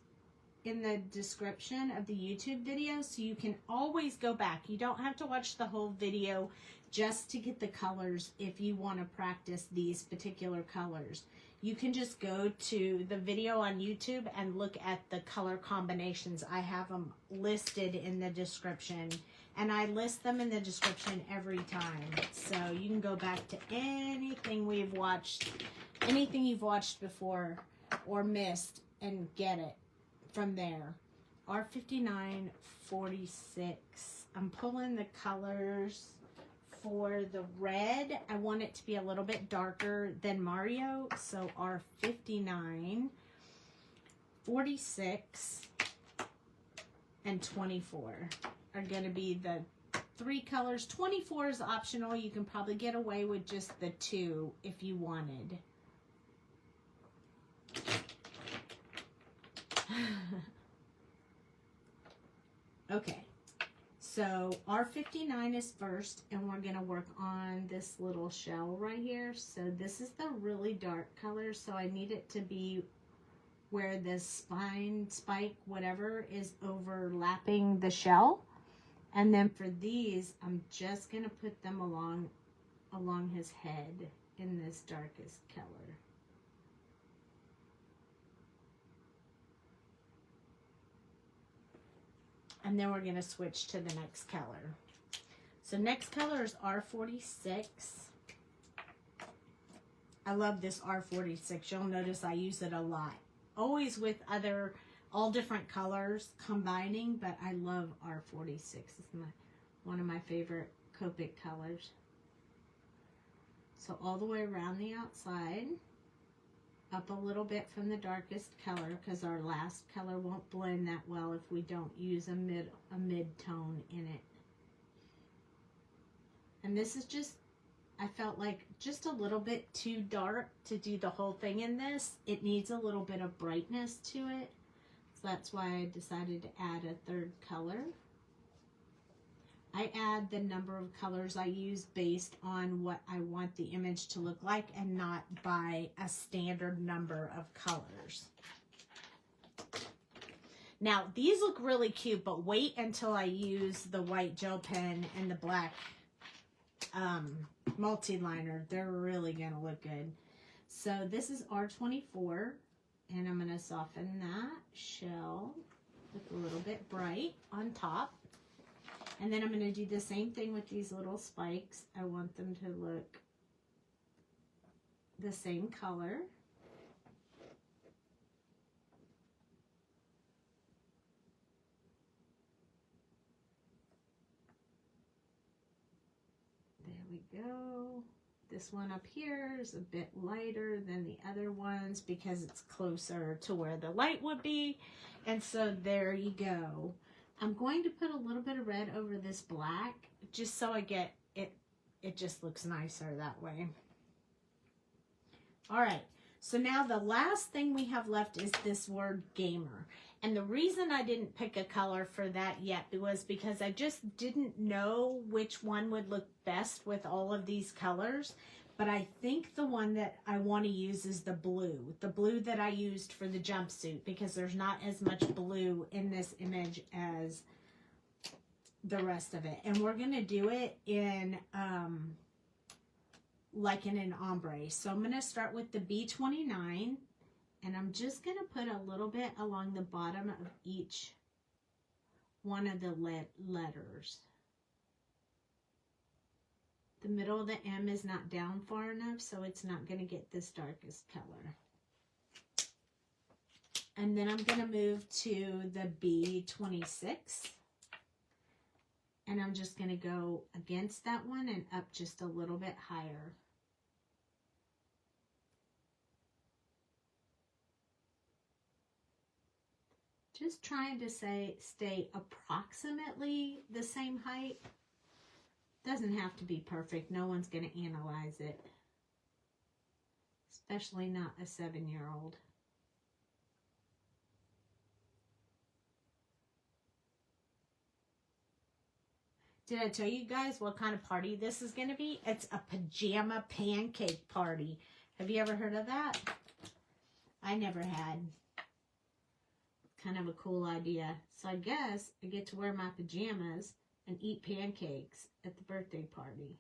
in the description of the YouTube video so you can always go back. You don't have to watch the whole video just to get the colors if you want to practice these particular colors. You can just go to the video on YouTube and look at the color combinations. I have them listed in the description, and I list them in the description every time. So you can go back to anything we've watched, anything you've watched before or missed, and get it from there. R59 46. I'm pulling the colors for the red. I want it to be a little bit darker than Mario, so R59, 46, and 24 are going to be the 3 colors. 24 is optional. You can probably get away with just the 2 if you wanted. Okay, so R59 is first, and we're going to work on this little shell right here. So this is the really dark color, so I need it to be where the spine, spike, whatever, is overlapping the shell. And then for these, I'm just going to put them along his head in this darkest color. And then we're going to switch to the next color. So next color is R46. I love this R46. You'll notice I use it a lot. Always with all different colors combining, but I love R46. It's one of my favorite Copic colors. So all the way around the outside, up a little bit from the darkest color, because our last color won't blend that well if we don't use a mid-tone in it. And this is just, I felt like just a little bit too dark to do the whole thing in this. It needs a little bit of brightness to it. So that's why I decided to add a third color. I add the number of colors I use based on what I want the image to look like and not by a standard number of colors. Now, these look really cute, but wait until I use the white gel pen and the black multi-liner. They're really going to look good. So this is R24, and I'm going to soften that shell with a little bit bright on top. And then I'm going to do the same thing with these little spikes. I want them to look the same color. There we go. This one up here is a bit lighter than the other ones because it's closer to where the light would be. And so there you go. I'm going to put a little bit of red over this black just so I get it. It just looks nicer that way. All right. So now the last thing we have left is this word gamer. And the reason I didn't pick a color for that yet was because I just didn't know which one would look best with all of these colors. But I think the one that I want to use is the blue that I used for the jumpsuit, because there's not as much blue in this image as the rest of it. And we're going to do it in like in an ombre. So I'm going to start with the B29, and I'm just going to put a little bit along the bottom of each one of the letters. The middle of the M is not down far enough, so it's not going to get this darkest color. And then I'm going to move to the B26. And I'm just going to go against that one and up just a little bit higher. Just trying to stay approximately the same height. Doesn't have to be perfect. No one's going to analyze it. Especially not a 7-year-old. Did I tell you guys what kind of party this is going to be? It's a pajama pancake party. Have you ever heard of that? I never had. Kind of a cool idea. So I guess I get to wear my pajamas and eat pancakes at the birthday party.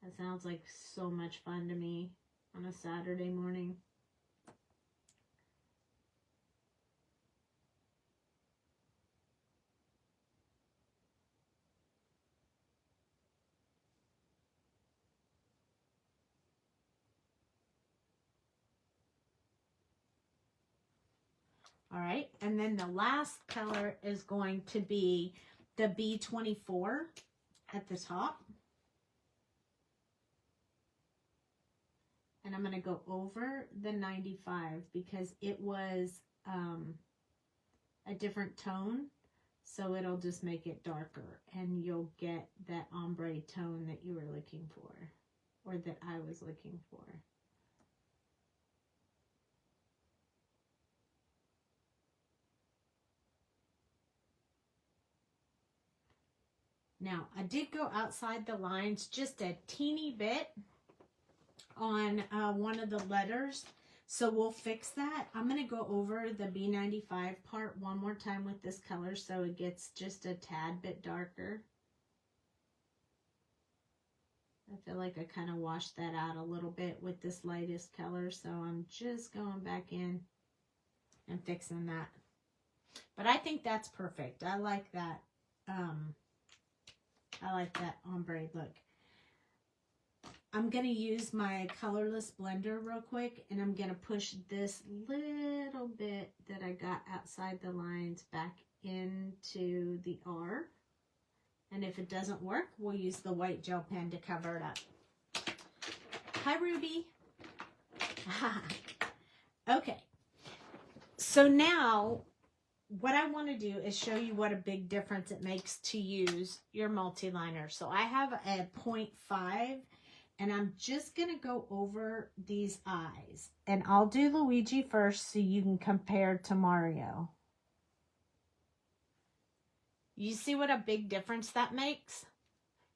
That sounds like so much fun to me on a Saturday morning. All right, and then the last color is going to be the B24 at the top. And I'm going to go over the 95 because it was a different tone. So it'll just make it darker and you'll get that ombre tone that you were looking for, or that I was looking for. Now, I did go outside the lines just a teeny bit on one of the letters, so we'll fix that. I'm going to go over the B95 part one more time with this color so it gets just a tad bit darker. I feel like I kind of washed that out a little bit with this lightest color, so I'm just going back in and fixing that. But I think that's perfect. I like that. I like that ombre look. I'm going to use my colorless blender real quick, and I'm going to push this little bit that I got outside the lines back into the R. And if it doesn't work, we'll use the white gel pen to cover it up. Hi, Ruby. Okay. So now what I want to do is show you what a big difference it makes to use your multi-liner. So I have a 0.5, and I'm just going to go over these eyes. And I'll do Luigi first so you can compare to Mario. You see what a big difference that makes?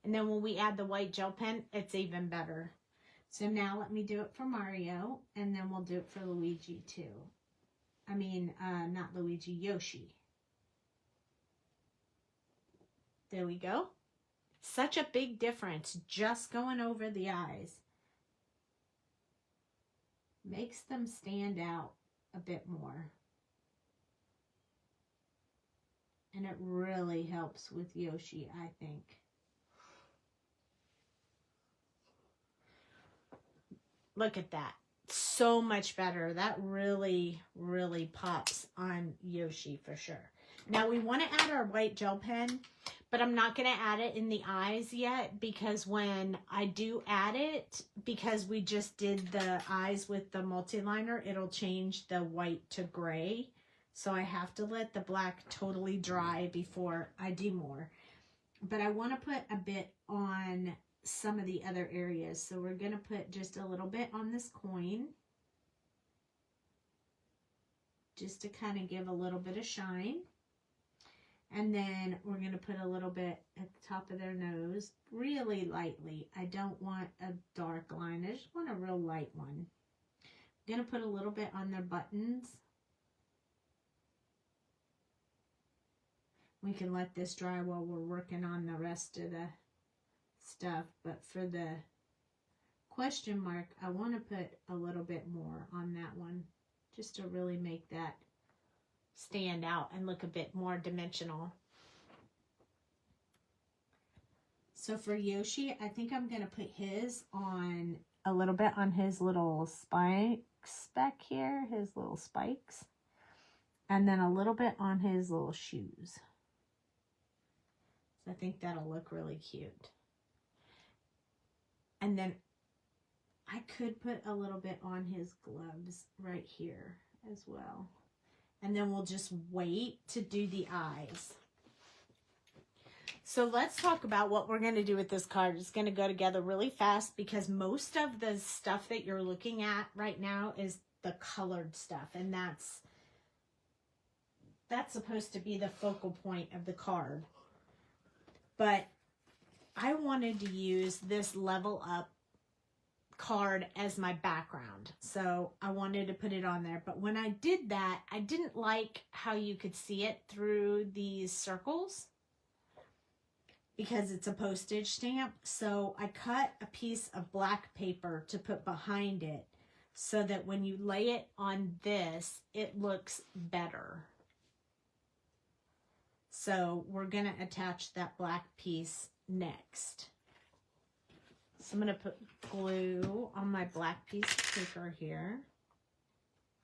And then when we add the white gel pen, it's even better. So now let me do it for Mario, and then we'll do it for Luigi too. I mean, not Luigi, Yoshi. There we go. Such a big difference just going over the eyes. Makes them stand out a bit more. And it really helps with Yoshi, I think. Look at that. So much better. That really, really pops on Yoshi for sure. Now we want to add our white gel pen, but I'm not going to add it in the eyes yet, because when I do add it, because we just did the eyes with the multi-liner, it'll change the white to gray. So I have to let the black totally dry before I do more. But I want to put a bit on some of the other areas. So we're going to put just a little bit on this coin, just to kind of give a little bit of shine. And then we're going to put a little bit at the top of their nose, really lightly. I don't want a dark line. I just want a real light one. I'm going to put a little bit on their buttons. We can let this dry while we're working on the rest of the stuff. But for the question mark, I want to put a little bit more on that one, just to really make that stand out and look a bit more dimensional. So for Yoshi, I think I'm going to put his on a little bit on his little spikes back here, his little spikes, and then a little bit on his little shoes. So I think that'll look really cute. And then I could put a little bit on his gloves right here as well. And then we'll just wait to do the eyes. So let's talk about what we're going to do with this card. It's going to go together really fast because most of the stuff that you're looking at right now is the colored stuff. And that's supposed to be the focal point of the card. But I wanted to use this Level Up card as my background, so I wanted to put it on there. But when I did that, I didn't like how you could see it through these circles because it's a postage stamp. So I cut a piece of black paper to put behind it so that when you lay it on this, it looks better. So we're going to attach that black piece next. So I'm going to put glue on my black piece of paper here.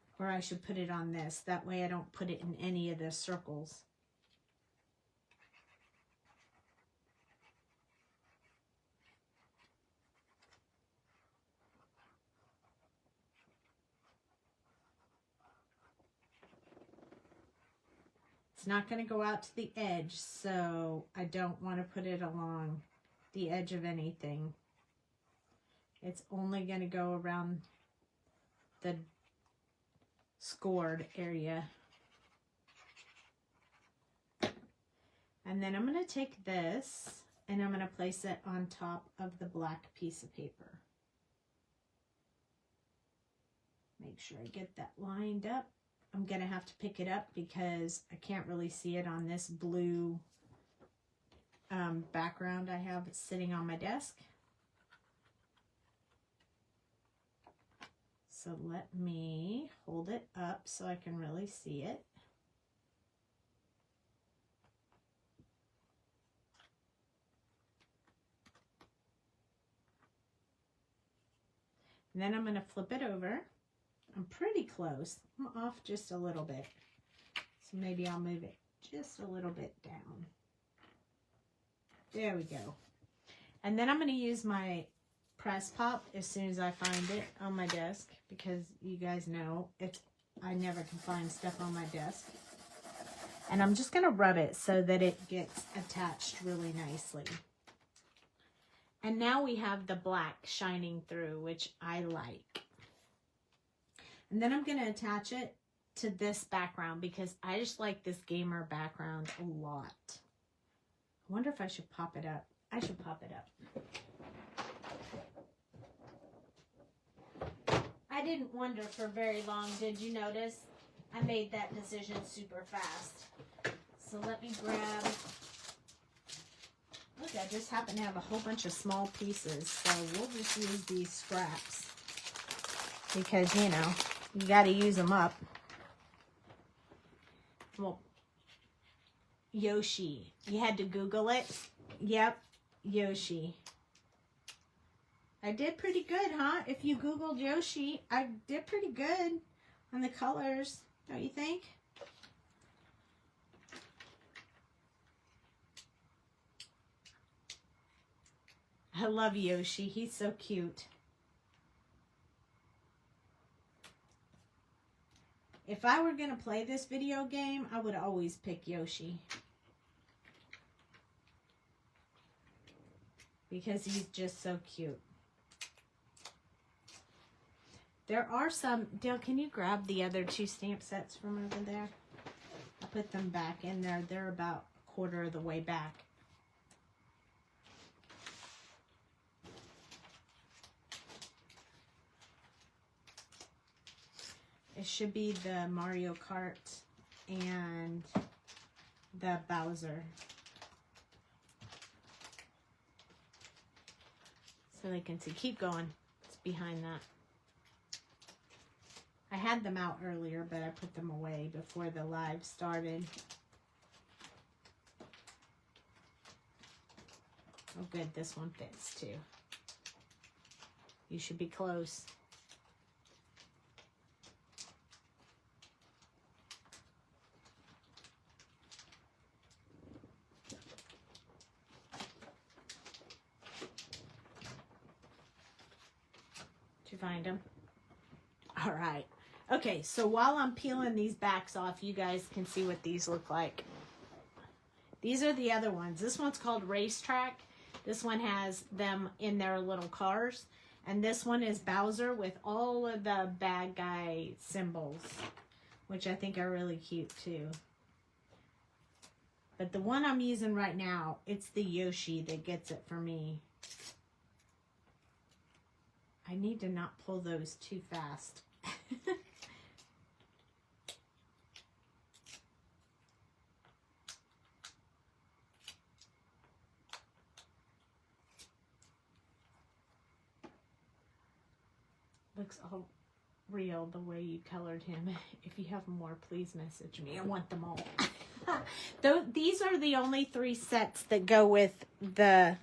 Of Or I should put it on this. That way I don't put it in any of the circles. It's not going to go out to the edge, so I don't want to put it along the edge of anything. It's only going to go around the scored area. And then I'm going to take this and I'm going to place it on top of the black piece of paper. Make sure I get that lined up. I'm going to have to pick it up because I can't really see it on this blue background I have sitting on my desk. So let me hold it up so I can really see it. And then I'm going to flip it over. I'm pretty close. I'm off just a little bit. So maybe I'll move it just a little bit down. There we go. And then I'm going to use my press pop as soon as I find it on my desk, because you guys know I never can find stuff on my desk. And I'm just going to rub it so that it gets attached really nicely. And now we have the black shining through, which I like. And then I'm going to attach it to this background because I just like this gamer background a lot. I wonder if I should pop it up. I should pop it up. I didn't wonder for very long. Did you notice? I made that decision super fast. So let me grab... Look, I just happen to have a whole bunch of small pieces. So we'll just use these scraps. Because, you know, you got to use them up. Well, Yoshi. You had to Google it. Yep, Yoshi. I did pretty good, huh? If you Googled Yoshi, I did pretty good on the colors, don't you think? I love Yoshi. He's so cute. If I were going to play this video game, I would always pick Yoshi. Because he's just so cute. There are some... Dale, can you grab the other two stamp sets from over there? I'll put them back in there. They're about a quarter of the way back. It should be the Mario Kart and the Bowser. So they can see. Keep going. It's behind that. I had them out earlier, but I put them away before the live started. Oh, good. This one fits too. You should be close. Find them. All right. Okay, so while I'm peeling these backs off, you guys can see what these look like. These are the other ones. This one's called Racetrack. This one has them in their little cars. And this one is Bowser with all of the bad guy symbols, which I think are really cute too. But the one I'm using right now, it's the Yoshi that gets it for me. I need to not pull those too fast. Looks all real the way you colored him. If you have more, please message me. I want them all. These are the only 3 sets that go with the...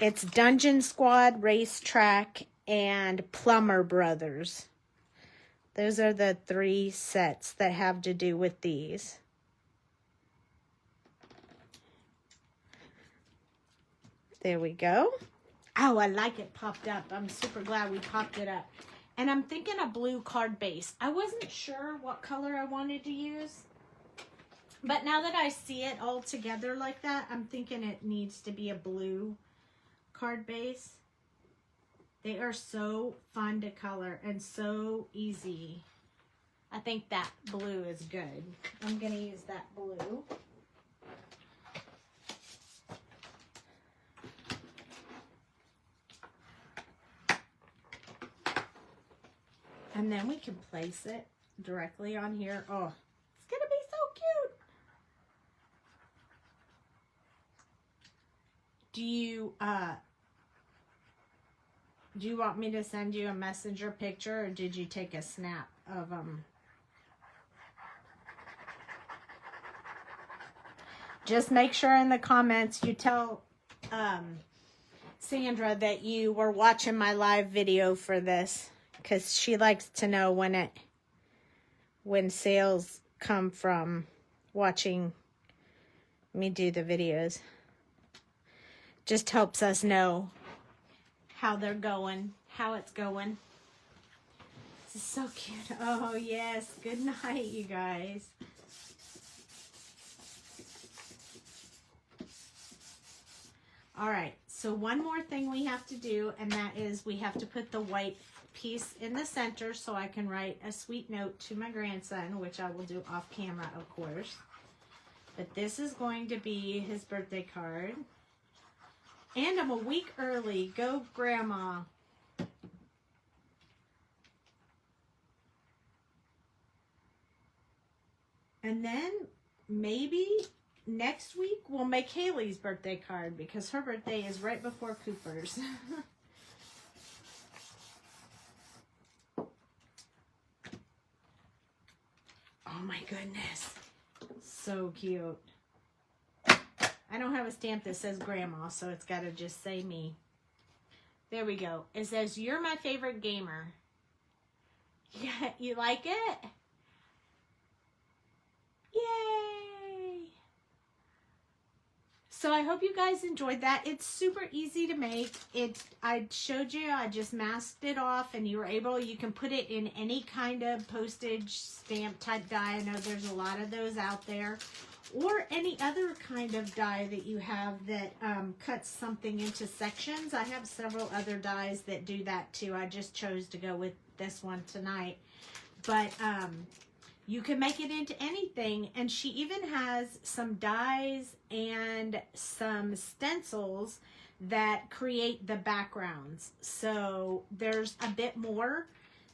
It's Dungeon Squad, Racetrack, and Plummer Bros. Those are the 3 sets that have to do with these. There we go. Oh, I like it popped up. I'm super glad we popped it up. And I'm thinking a blue card base. I wasn't sure what color I wanted to use. But now that I see it all together like that, I'm thinking it needs to be a blue card base. They are so fun to color and so easy. I think that blue is good. I'm going to use that blue. And then we can place it directly on here. Oh, it's going to be so cute. Do you want me to send you a messenger picture, or did you take a snap of them? Just make sure in the comments you tell Sandra that you were watching my live video for this, because she likes to know when sales come from watching me do the videos. Just helps us know how they're going, how it's going. This is so cute. Oh, yes. Good night, you guys. All right. So one more thing we have to do, and that is we have to put the white piece in the center so I can write a sweet note to my grandson, which I will do off camera, of course. But this is going to be his birthday card. And I'm a week early. Go, Grandma. And then maybe next week we'll make Haley's birthday card, because her birthday is right before Cooper's. Oh my goodness. So cute. I don't have a stamp that says Grandma, so it's got to just say me. There we go. It says, "You're my favorite gamer." Yeah, you like it? Yay! So I hope you guys enjoyed that. It's super easy to make. I showed you, I just masked it off, and you can put it in any kind of postage stamp type die. I know there's a lot of those out there. Or any other kind of die that you have that cuts something into sections. I have several other dies that do that too. I just chose to go with this one tonight. But you can make it into anything. And she even has some dies and some stencils that create the backgrounds. So there's a bit more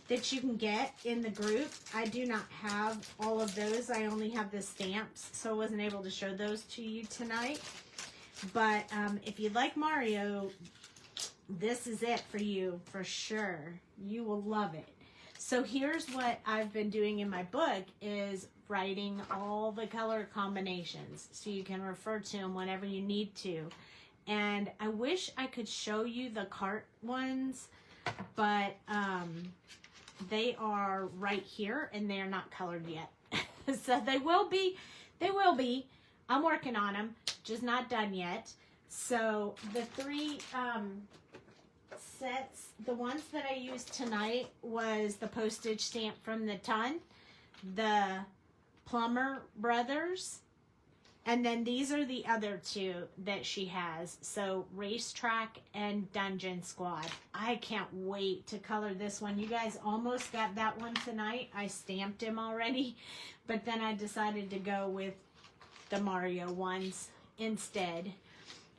that you can get in the group. I do not have all of those. I only have the stamps, so I wasn't able to show those to you tonight. But if you like Mario, this is it for you for sure. You will love it. So here's what I've been doing in my book, is writing all the color combinations so you can refer to them whenever you need to. And I wish I could show you the cart ones, but they are right here and they're not colored yet. So they will be. I'm working on them, just not done yet. So the 3 sets, the ones that I used tonight was the postage stamp from the ton, the Plummer Brothers, and then these are the other 2 that she has. So Racetrack and Dungeon Squad. I can't wait to color this one. You guys almost got that one tonight. I stamped him already, but then I decided to go with the Mario ones instead.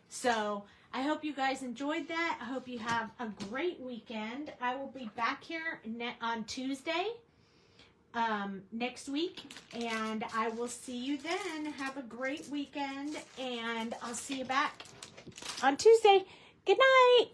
So I hope you guys enjoyed that. I hope you have a great weekend. I will be back here on Tuesday next week, and I will see you then. Have a great weekend, and I'll see you back on Tuesday. Good night.